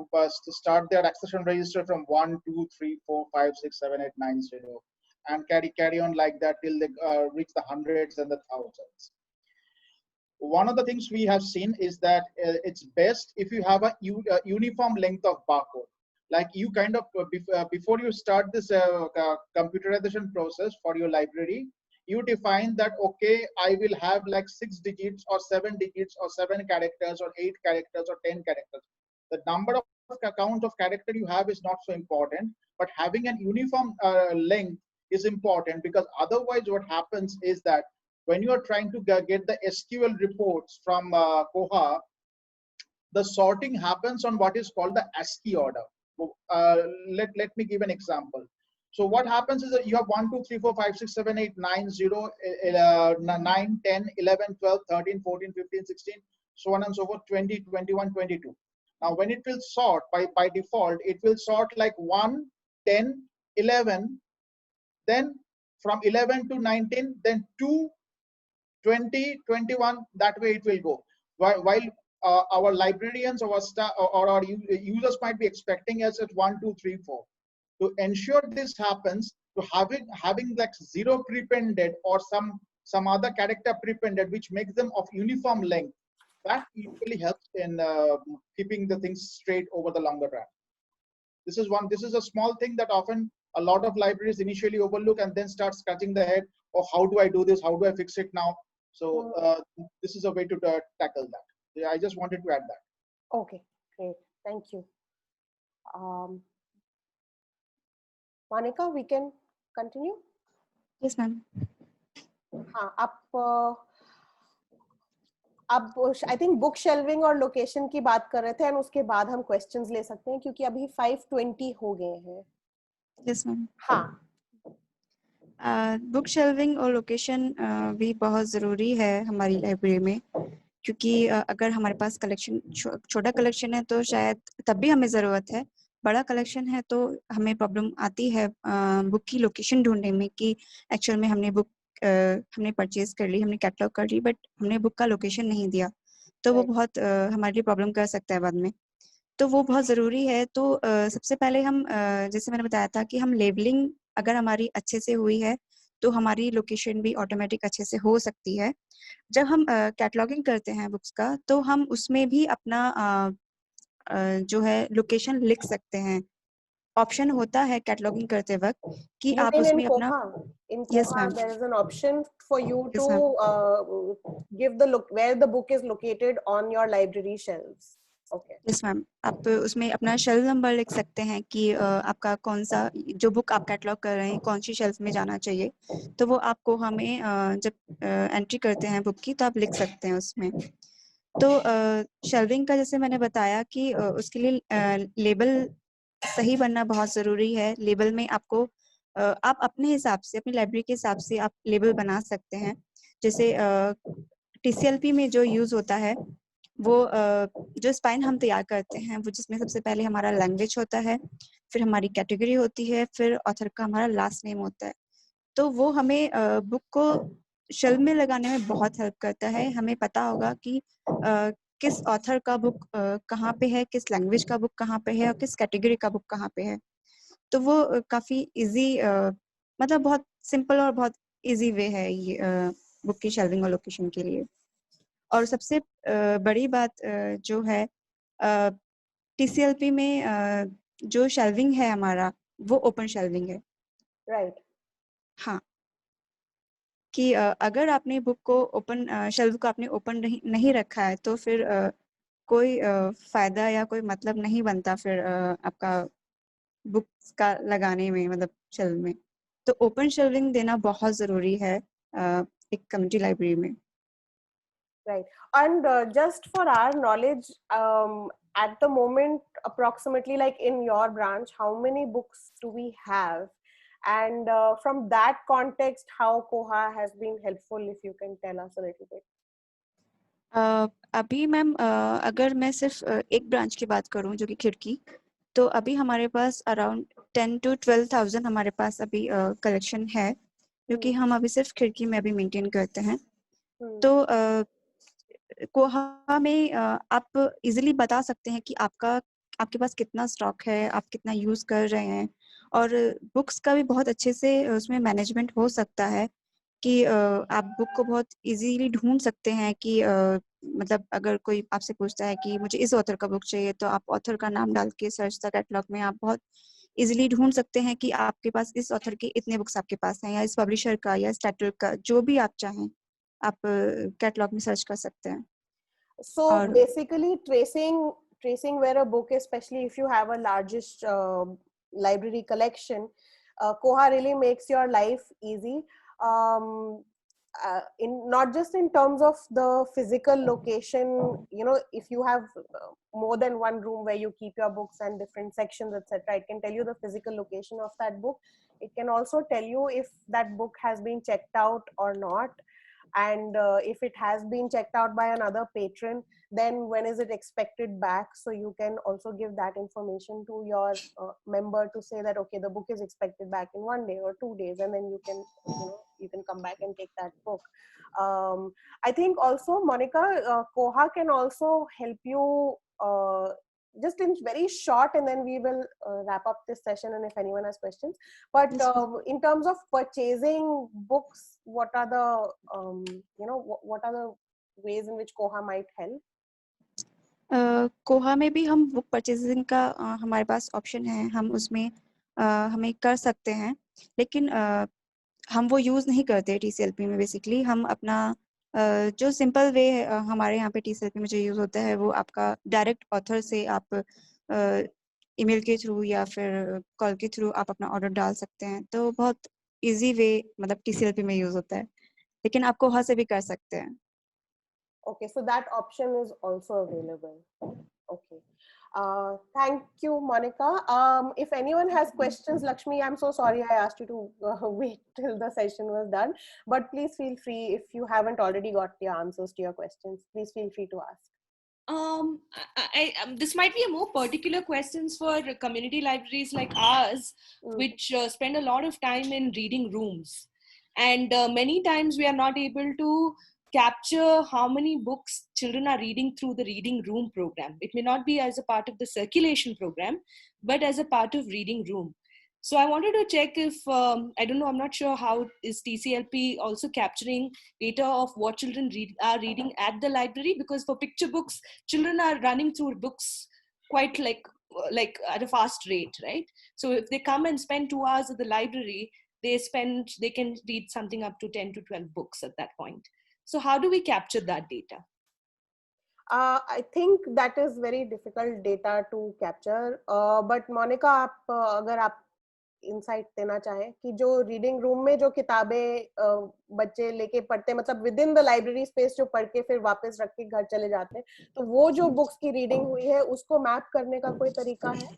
start their accession register from 1 2 3 4 5 6 7 8 9 0 and carry on like that till they reach the hundreds and the thousands. One of the things we have seen is that it's best if you have a uniform length of barcode. Like you kind of before you start this computerization process for your library, you define that, okay, I will have like 6 digits or 7 digits or 7 characters or 8 characters or 10 characters. The number of count of character you have is not so important, but having an uniform length is important, because otherwise what happens is that when you are trying to get the SQL reports from Koha, the sorting happens on what is called the ASCII order. Let me give an example. So what happens is that you have 1, 2, 3, 4, 5, 6, 7, 8, 9, 0, 9, 10, 11, 12, 13, 14, 15, 16, so on and so forth, 20, 21, 22. Now, when it will sort by default, it will sort like 1, 10, 11, then from 11 to 19, then 2, 20, 21, that way it will go. While our librarians or our users might be expecting us at 1, 2, 3, 4. To ensure this happens, to having like 0 prepended or some other character prepended, which makes them of uniform length, that usually helps in keeping the things straight over the longer run. This is a small thing that often a lot of libraries initially overlook and then start scratching their head, oh, how do I do this? How do I fix it now? So this is a way to tackle that. Yeah, I just wanted to add that. Okay, great. Thank you. Monica, we can continue? Yes, ma'am. हाँ, अब I think book shelving और location की बात कर रहे थे and उसके बाद हम क्वेश्चंस ले सकते हैं क्योंकि अभी 5:20 हो गए हैं. Yes ma'am. हाँ, बुक शेल्विंग और लोकेशन भी बहुत ज़रूरी है हमारी लाइब्रेरी में, क्योंकि अगर हमारे पास कलेक्शन छोटा कलेक्शन है तो शायद तब भी हमें ज़रूरत है. बड़ा कलेक्शन है तो हमें प्रॉब्लम आती है बुक की लोकेशन ढूंढने में कि एक्चुअल में हमने बुक हमने परचेज कर ली, हमने कैटलॉग कर ली, बट हमने बुक का लोकेशन नहीं दिया, तो वो बहुत हमारे लिए प्रॉब्लम कर सकता है बाद में. तो वो बहुत ज़रूरी है. तो सबसे पहले हम जैसे मैंने बताया था कि हम लेबलिंग अगर हमारी अच्छे से हुई है तो हमारी लोकेशन भी ऑटोमेटिक अच्छे से हो सकती है. जब हम कैटलॉगिंग करते हैं बुक्स का तो हम उसमें भी अपना जो है लोकेशन लिख सकते हैं. ऑप्शन होता है कैटलॉगिंग करते वक्त कि आप उसमें अपना in Yes, Koha ma'am. there is an option for you Yes, to give the look where the book is located on your library shelves. Okay. Yes ma'am. आप उसमें अपना शेल्फ नंबर लिख सकते हैं कि आपका कौन सा जो बुक आप कैटलॉग कर रहे हैं कौन सी शेल्फ में जाना चाहिए, तो वो आपको हमें जब एंट्री करते हैं बुक की तो आप लिख सकते हैं उसमें. तो शेल्विंग का जैसे मैंने बताया कि उसके लिए लेबल सही बनना बहुत ज़रूरी है. लेबल में आपको आप अपने हिसाब से अपनी लाइब्रेरी के हिसाब से आप लेबल बना सकते हैं. जैसे TCLP में जो यूज़ होता है वो जो स्पाइन हम तैयार करते हैं वो जिसमें सबसे पहले हमारा लैंग्वेज होता है, फिर हमारी कैटेगरी होती है, फिर ऑथर का हमारा लास्ट नेम होता है. तो वो हमें बुक को शेल्फ में लगाने में बहुत हेल्प करता है. हमें पता होगा कि किस ऑथर का बुक कहाँ पे है, किस लैंग्वेज का बुक कहाँ पे है और किस कैटेगरी का बुक कहाँ पे है. तो वो काफ़ी इजी मतलब बहुत सिंपल और बहुत इजी वे है ये बुक की शेल्विंग और लोकेशन के लिए. और सबसे बड़ी बात जो है TCLP में जो शेल्विंग है हमारा वो ओपन शेल्विंग है. राइट. हाँ, कि अगर आपने बुक को ओपन शेल्फ को आपने ओपन नहीं रखा है तो फिर कोई फायदा या कोई मतलब नहीं बनता फिर आपका बुक्स का लगाने में, मतलब शेल्फ में. तो ओपन शेल्विंग देना बहुत ज़रूरी है एक कम्युनिटी लाइब्रेरी में. Right. And just for our knowledge, at the moment, approximately like in your branch, how many books do we have? And from that context, how Koha has been helpful, if you can tell us a little bit. अभी ma'am अगर मैं सिर्फ एक branch की बात करूं जो कि खिड़की, तो अभी हमारे पास अराउंड 10 to 12,000 हमारे पास अभी कलेक्शन है, क्योंकि हम अभी सिर्फ खिड़की में अभी मेंटेन करते हैं. तो कोहा में आप इजीली बता सकते हैं कि आपके पास कितना स्टॉक है, आप कितना यूज़ कर रहे हैं, और बुक्स का भी बहुत अच्छे से उसमें मैनेजमेंट हो सकता है कि आप बुक को बहुत इजीली ढूंढ सकते हैं कि मतलब अगर कोई आपसे पूछता है कि मुझे इस ऑथर का बुक चाहिए तो आप ऑथर का नाम डाल के सर्च द कैटलॉग में आप बहुत इजीली ढूंढ सकते हैं कि आपके पास इस ऑथर के इतने बुक्स आपके पास हैं, या इस पब्लिशर का या इस टाइटल का, जो भी आप चाहें आप कैटलॉग में सर्च कर सकते हैं. So basically tracing where a book is, especially if you have a largest library collection, Koha really makes your life easy. in not just in terms of the physical location, you know, if you have more than one room where you keep your books and different sections, etc., it can tell you the physical location of that book. It can also tell you if that book has been checked out or not, and if it has been checked out by another patron, then when is it expected back. So you can also give that information to your member to say that, okay, the book is expected back in 1 day or 2 days, and then you can, you know, you can come back and take that book. I think also, Monica, Koha can also help you just in very short, and then we will wrap up this session, and if anyone has questions. But in terms of purchasing books, what are the you know, what are the ways in which Koha might help? कोहा में भी हम book purchasing का हमारे पास option है, हम उसमें हमें कर सकते हैं, लेकिन हम वो यूज़ नहीं करते TCLP में। बेसिकली हम अपना जो सिंपल वे हमारे यहाँ पे TCLP में जो यूज़ होता है, वो आपका डायरेक्ट ऑथर से आप ईमेल के थ्रू या फिर कॉल के थ्रू आप अपना ऑर्डर डाल सकते हैं। तो बहुत इजी वे मतलब TCLP में यूज़ होता है, लेकिन आप कोहा से भी कर सकते हैं। Okay, so that option is also available. Okay. Thank you, Monica. If anyone has questions, Lakshmi, I'm so sorry I asked you to wait till the session was done, but please feel free, if you haven't already got the answers to your questions, please feel free to ask. This might be a more particular questions for community libraries like ours, which spend a lot of time in reading rooms. And many times we are not able to capture how many books children are reading through the reading room program. It may not be as a part of the circulation program, but as a part of reading room. So I wanted to check if, I don't know, I'm not sure how is TCLP also capturing data of what children are reading at the library, because for picture books, children are running through books quite like at a fast rate, right? So if they come and spend 2 hours at the library, they can read something up to 10 to 12 books at that point. So how do we capture that data? I think that is very difficult data to capture. But Monica, अगर आप insight देना चाहें कि जो reading room में जो किताबें बच्चे लेके पढ़ते, मतलब with in the library space जो पढ़ के फिर वापस रख के घर चले जाते हैं, तो वो जो बुक्स की रीडिंग हुई है उसको मैप करने का कोई तरीका है?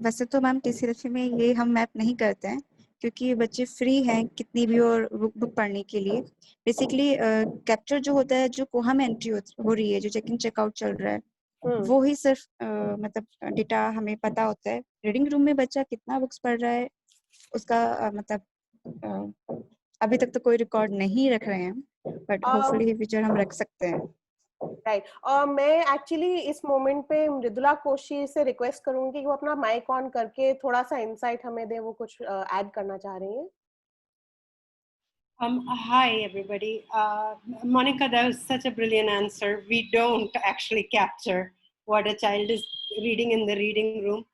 वैसे तो मैम TCLP में ये हम मैप नहीं करते हैं, क्योंकि बच्चे फ्री हैं कितनी भी और बुक पढ़ने के लिए। बेसिकली कैप्चर जो होता है, जो कोहा में एंट्री हो रही है, जो चेक इन चेकआउट चल रहा है, वो ही सिर्फ मतलब डेटा हमें पता होता है। रीडिंग रूम में बच्चा कितना बुक्स पढ़ रहा है उसका मतलब अभी तक तो कोई रिकॉर्ड नहीं रख रहे हैं, बट होपफुली फ्यूचर हम रख सकते हैं। राइट। और मैं एक्चुअली इस मोमेंट पे मृदुला कोशी से रिक्वेस्ट करूंगी कि वो अपना माइक ऑन करके थोड़ा सा इंसाइट हमें दे, वो कुछ ऐड करना चाह रही हैं। Hi, everybody. Monica, that was such a brilliant answer. We don't actually capture what a child is reading in the reading room.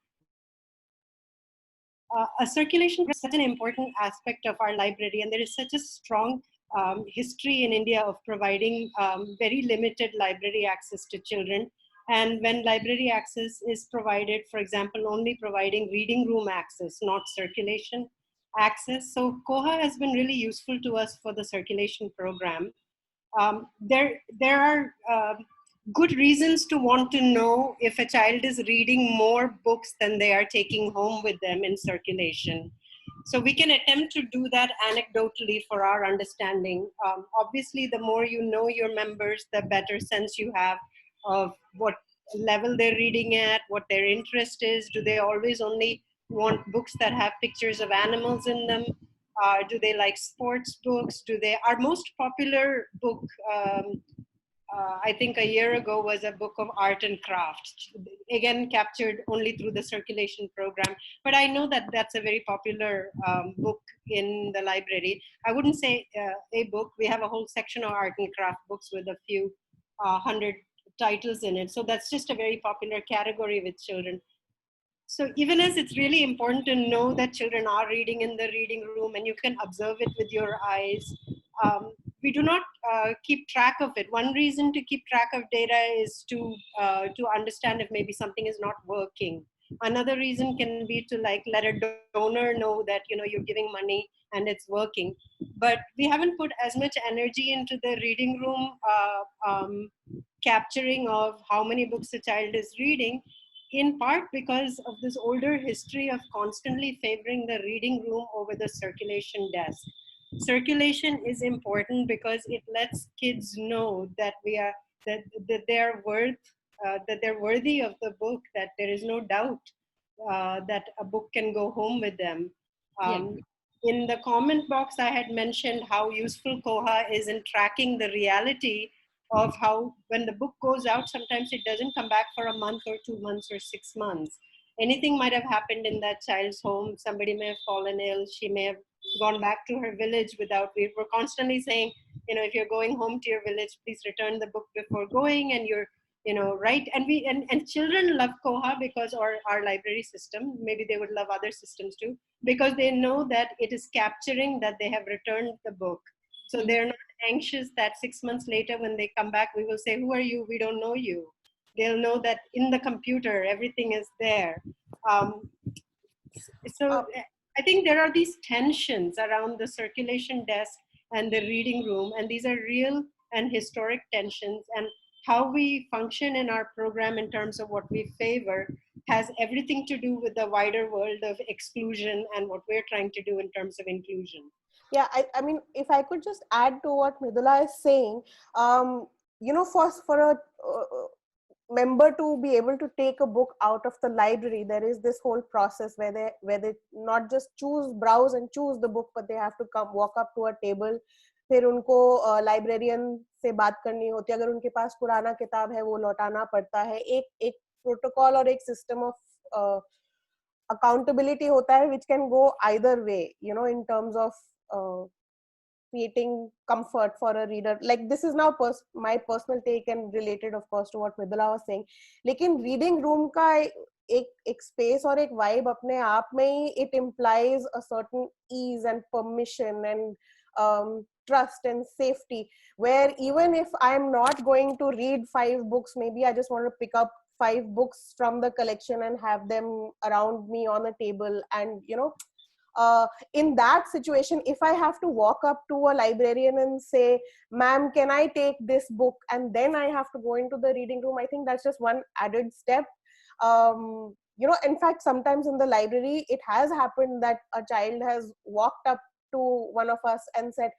A circulation is such an important aspect of our library, and there is such a strong history in India of providing very limited library access to children. And when library access is provided, for example, only providing reading room access, not circulation access. So Koha has been really useful to us for the circulation program. There are good reasons to want to know if a child is reading more books than they are taking home with them in circulation. So we can attempt to do that anecdotally for our understanding. Obviously, the more you know your members, the better sense you have of what level they're reading at, what their interest is. Do they always only want books that have pictures of animals in them? Do they like sports books? Our most popular book, I think a year ago, was a book of art and craft, again captured only through the circulation program. But I know that that's a very popular book in the library. I wouldn't say a book. We have a whole section of art and craft books with a few 100 titles in it. So that's just a very popular category with children. So even as it's really important to know that children are reading in the reading room and you can observe it with your eyes, we do not keep track of it. One reason to keep track of data is to understand if maybe something is not working. Another reason can be to like let a donor know that, you know, you're giving money and it's working. But we haven't put as much energy into the reading room capturing of how many books a child is reading, in part because of this older history of constantly favoring the reading room over the circulation desk. Circulation is important because it lets kids know that that they're that they're worthy of the book, that there is no doubt that a book can go home with them. Um, in the comment box, I had mentioned how useful Koha is in tracking the reality of how when the book goes out, sometimes it doesn't come back for a month or 2 months or 6 months. Anything might have happened in that child's home. Somebody may have fallen ill. She may have gone back to her village without, we were constantly saying, you know, if you're going home to your village, please return the book before going, and you're, you know, right. And we, and children love Koha because, or our library system, maybe they would love other systems too, because they know that it is capturing that they have returned the book. So they're not anxious that 6 months later when they come back, we will say, who are you? We don't know you. They'll know that in the computer, everything is there. So I think there are these tensions around the circulation desk and the reading room, and these are real and historic tensions. And how we function in our program in terms of what we favor has everything to do with the wider world of exclusion and what we're trying to do in terms of inclusion. Yeah, I mean, if I could just add to what Mridula is saying, you know, for a member to be able to take a book out of the library, there is this whole process where they not just browse and choose the book, but they have to come walk up to a table. फिर उनको librarian से बात करनी होती है, अगर उनके पास पुराना किताब है वो लौटाना पड़ता है. एक प्रोटोकॉल और एक सिस्टम ऑफ accountability होता है which can go either way, you know, in terms of creating comfort for a reader. Like this is now my personal take and related of course to what Mridula was saying. लेकिन reading room का एक space और एक vibe अपने आप में ही, it implies a certain ease and permission and trust and safety, where even if I'm not going to read 5 books, maybe I just want to pick up 5 books from the collection and have them around me on a table. And you know, in that situation, if I have to walk up to a librarian and say, ma'am, can I take this book, and then I have to go into the reading room, I think that's just one added step. You know, in fact, sometimes in the library it has happened that a child has walked up to one of us and said,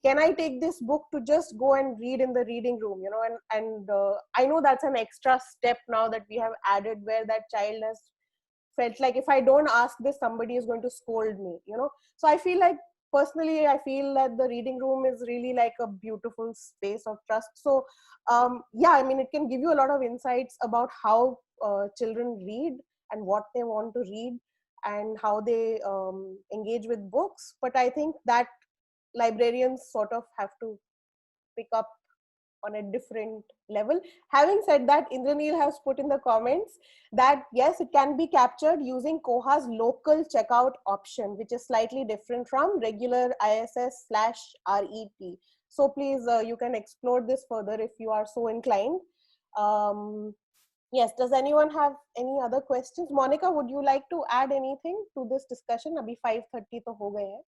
can I take this book to just go and read in the reading room, you know, and I know that's an extra step now that we have added, where that child has felt like, if I don't ask this, somebody is going to scold me, you know. So I feel like, personally, I feel that the reading room is really like a beautiful space of trust. So yeah, I mean, it can give you a lot of insights about how children read and what they want to read and how they engage with books. But I think that librarians sort of have to pick up on a different level. Having said that, Indraneel has put in the comments that yes, it can be captured using Koha's local checkout option, which is slightly different from regular ISS/RET. So please, you can explore this further if you are so inclined. Yes, does anyone have any other questions? Monica, would you like to add anything to this discussion? Abhi 5:30 तो हो गए हैं.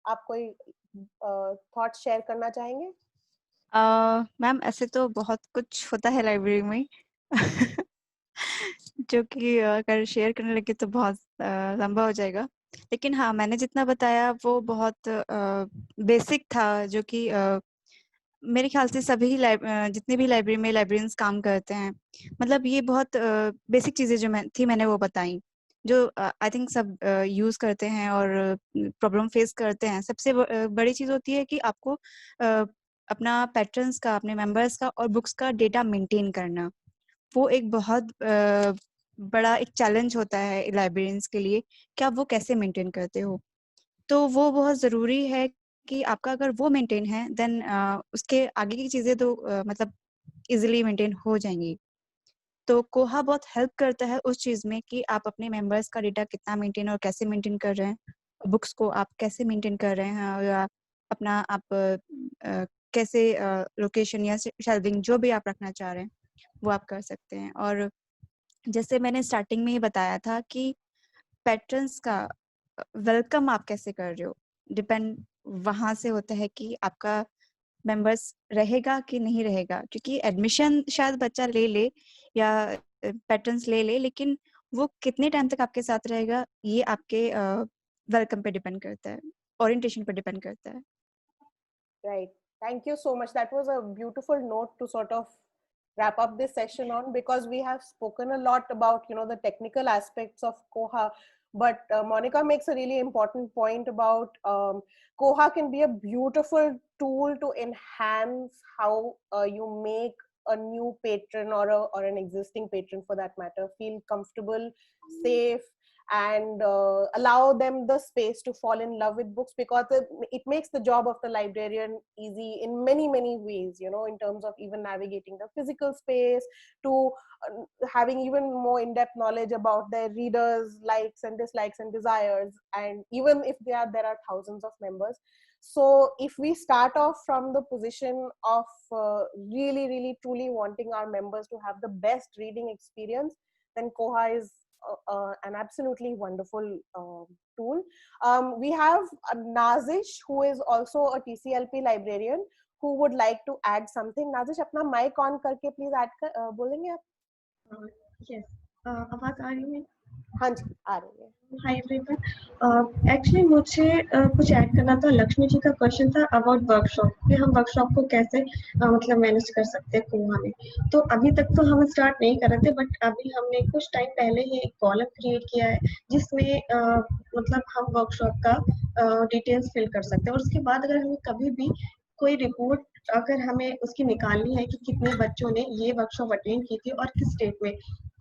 आप कोई thought share करना चाहेंगे? Ma'am ऐसे तो बहुत कुछ होता है लाइब्रेरी में जो कि अगर शेयर करने लगे तो बहुत लंबा हो जाएगा, लेकिन हाँ, मैंने जितना बताया वो बहुत बेसिक था, जो कि मेरे ख्याल से सभी जितने भी लाइब्रेरी में लाइब्रेरियंस काम करते हैं, मतलब ये बहुत बेसिक चीज़ें जो मैंने वो बताई, जो आई थिंक सब यूज़ करते हैं और प्रॉब्लम फेस करते हैं. सबसे बड़ी चीज़ होती है कि आपको अपना पैट्रन्स का, अपने मेंबर्स का और बुक्स का डेटा मेंटेन करना. वो एक बहुत बड़ा एक चैलेंज होता है लाइब्रेरियंस के लिए कि आप वो कैसे मेंटेन करते हो. तो वो बहुत ज़रूरी है कि आपका अगर वो मेंटेन है, देन उसके आगे की चीज़ें तो मतलब इजीली मेंटेन हो जाएंगी. तो कोहा बहुत हेल्प करता है उस चीज़ में कि आप अपने मेंबर्स का डेटा कितना मेंटेन और कैसे मेंटेन कर रहे हैं, बुक्स को आप कैसे मेंटेन कर रहे हैं, या अपना आप कैसे लोकेशन या शेल्विंग जो भी आप रखना चाह रहे हैं वो आप कर सकते हैं. और जैसे मैंने स्टार्टिंग में ही बताया था कि पैट्रन्स का वेलकम आप कैसे कर रहे हो, डिपेंड वहाँ से होता है कि आपका मेंबर्स रहेगा कि नहीं रहेगा, क्योंकि एडमिशन शायद बच्चा ले ले या पैटर्न्स ले ले, लेकिन वो कितने टाइम तक आपके साथ रहेगा ये आपके वेलकम पे डिपेंड करता है, ओरिएंटेशन पे डिपेंड करता है. Right. Thank you so much. That was a beautiful note to sort of wrap up this session on, because we have spoken a lot about, you know, the technical aspects of Koha, but Monica makes a really important point about Koha can be a beautiful tool to enhance how you make a new patron or an existing patron for that matter feel comfortable, safe, and allow them the space to fall in love with books, because it makes the job of the librarian easy in many ways, you know, in terms of even navigating the physical space, to having even more in-depth knowledge about their readers' likes and dislikes and desires, and even if there are thousands of members. So if we start off from the position of really truly wanting our members to have the best reading experience, then Koha is an absolutely wonderful tool. We have Nazish, who is also a TCLP librarian, who would like to add something. Nazish, अपना mic on करके please add बोलेंगे आप? Yes. आवाज आ रही है? हाँ जी, आ रही है. Hi everyone. एक्चुअली मुझे कुछ ऐड करना था. लक्ष्मी जी का क्वेश्चन था अबाउट वर्कशॉप, कि हम वर्कशॉप को कैसे मतलब मैनेज कर सकते हैं कोहा में. तो अभी तक तो हम स्टार्ट नहीं कर रहे थे, बट अभी हमने कुछ टाइम पहले ही एक कॉलम क्रिएट किया है जिसमें मतलब हम वर्कशॉप का डिटेल्स फिल कर सकते हैं. और उसके बाद अगर हमें कभी भी कोई रिपोर्ट अगर हमें उसकी निकालनी है कि कितने बच्चों ने ये वर्कशॉप अटेंड की थी और किस स्टेट में,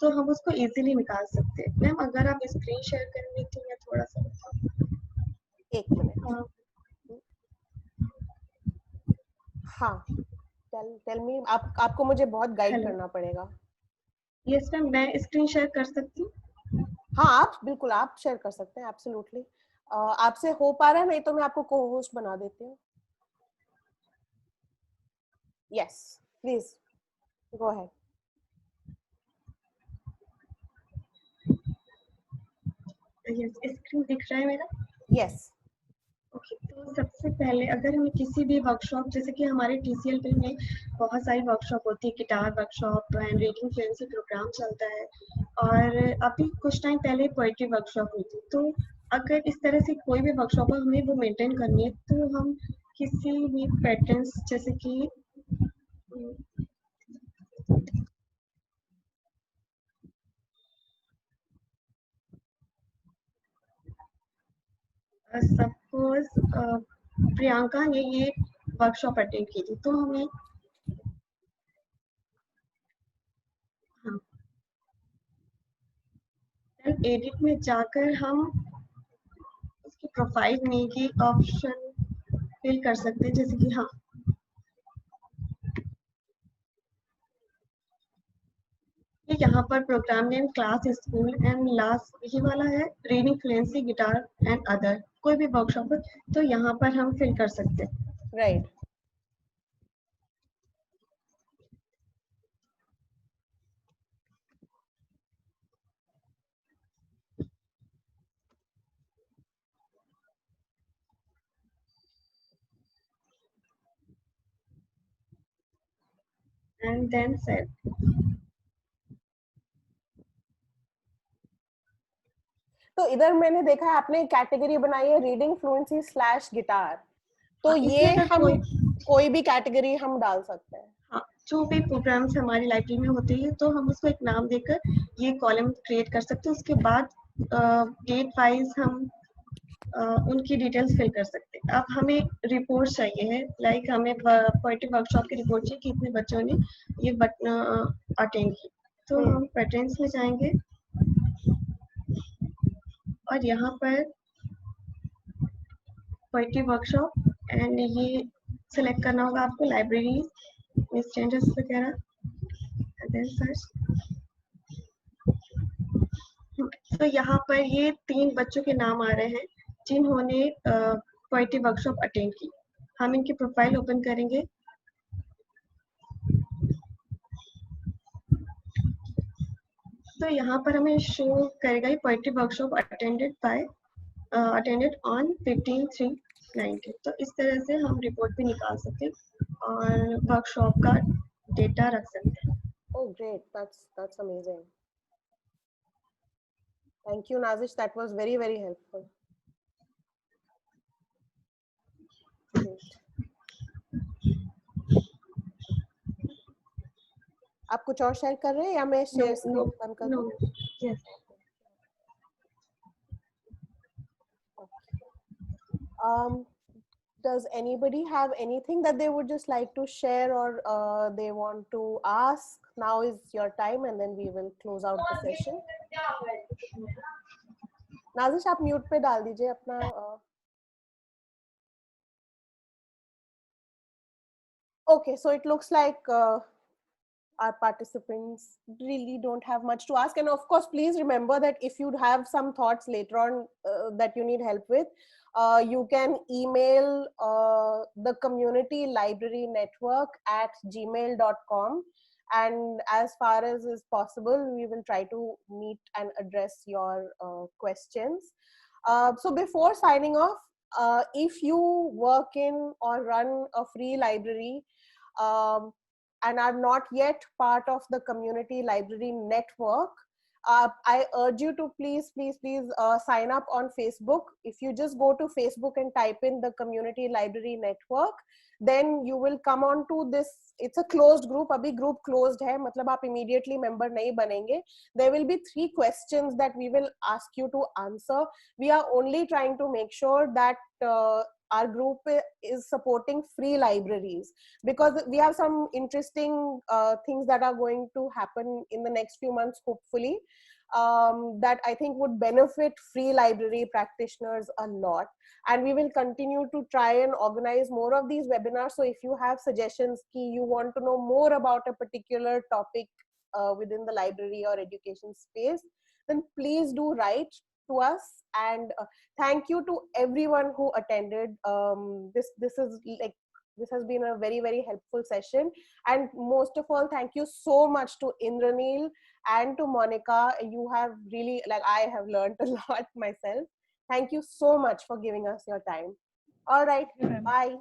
तो हम उसको इजीली निकाल सकते हैं. मैम अगर आप स्क्रीन शेयर करेंगे तो मैं थोड़ा सा बताऊं. एक मिनट. हाँ, टेल मी. आपको मुझे बहुत गाइड करना पड़ेगा. यस मैम, मैं स्क्रीन शेयर कर सकती हूँ. हाँ, आप बिल्कुल आप शेयर कर सकते हैं. एब्सोल्युटली. आपसे हो पा रहा है, नहीं तो मैं आपको को होस्ट बना देती हूँ. Yes, please go ahead. Yes, screen दिख रहा है मेरा? यस. ओके, तो सबसे पहले अगर हमें किसी भी वर्कशॉप, जैसे कि हमारे TCLP में बहुत सारी वर्कशॉप होती है, guitar workshop and reading fluency programme चलता है, और अभी कुछ टाइम पहले पोएट्री वर्कशॉप हुई थी. तो अगर इस तरह से कोई भी वर्कशॉप हमें वो मेंटेन करनी है, तो हम किसी भी पैटर्न्स जैसे कि सपोज प्रियंका ने ये वर्कशॉप अटेंड की थी, तो हमें एडिट में जाकर हम उसकी प्रोफाइल में ये ऑप्शन फिल कर सकते हैं, जैसे कि हाँ यहाँ पर programme name, class, school and last ये वाला है reading fluency, guitar and other. कोई भी वर्कशॉप है तो यहाँ पर हम फिल कर सकते हैं. राइट. And then save. तो इधर मैंने देखा है आपने कैटेगरी बनाई है रीडिंग फ्लुएंसी / गिटार. तो ये हम कोई भी कैटेगरी हम डाल सकते हैं. हाँ, जो भी प्रोग्राम्स हमारी लाइब्रेरी में होते हैं तो हम उसको एक नाम देकर ये कॉलम क्रिएट कर सकते हैं. उसके बाद डेट वाइज हम उनकी डिटेल्स फिल कर सकते हैं. अब हमें रिपोर्ट चाहिए है, लाइक हमें पोएट्री वर्कशॉप की रिपोर्ट चाहिए कि इतने बच्चों ने ये अटेंड की. तो हम पैटर्न्स में जाएंगे और यहाँ पर पोएट्री वर्कशॉप एंड ये सिलेक्ट करना होगा आपको, लाइब्रेरी स्टैंडर्ड्स वगैरह, देन सर्च. तो यहाँ पर ये 3 बच्चों के नाम आ रहे हैं जिन्होंने पोएट्री वर्कशॉप अटेंड की. हम इनकी प्रोफाइल ओपन करेंगे. तो यहाँ पर हमें शो करेगा ये पोएट्री वर्कशॉप अटेंडेड ऑन 15/3/19। तो इस तरह से हम रिपोर्ट भी निकाल सकते हैं और वर्कशॉप का डेटा रख सकते हैं। Oh, great! That's amazing. Thank you, Nazish. That was very, very helpful. Great. आप कुछ और शेयर कर रहे हैं या मैं शेयर स्क्रीन बंद कर दूं? Yes. Does anybody have anything that they would just like to share or they want to ask? Now is your time, and then we will close out the session. Nazish आप mute पे डाल दीजिए अपना Okay, so it looks like our participants really don't have much to ask, and of course please remember that if you have some thoughts later on that you need help with, you can email the community library network at gmail.com, and as far as is possible we will try to meet and address your questions. So before signing off, if you work in or run a free library and are not yet part of the community library network, I urge you to please sign up on Facebook. If you just go to Facebook and type in the community library network, then you will come on to this. It's a closed group. Abhi group closed hai, matlab aap immediately member nahi banenge. There will be 3 questions that we will ask you to answer. We are only trying to make sure that our group is supporting free libraries, because we have some interesting things that are going to happen in the next few months, hopefully, that I think would benefit free library practitioners a lot. And we will continue to try and organize more of these webinars. So if you have suggestions, you want to know more about a particular topic within the library or education space, then please do write to us. And thank you to everyone who attended. This has been a very, very helpful session. And most of all, thank you so much to Indranil and to Monica. You have really, I have learned a lot myself. Thank you so much for giving us your time. All right, bye.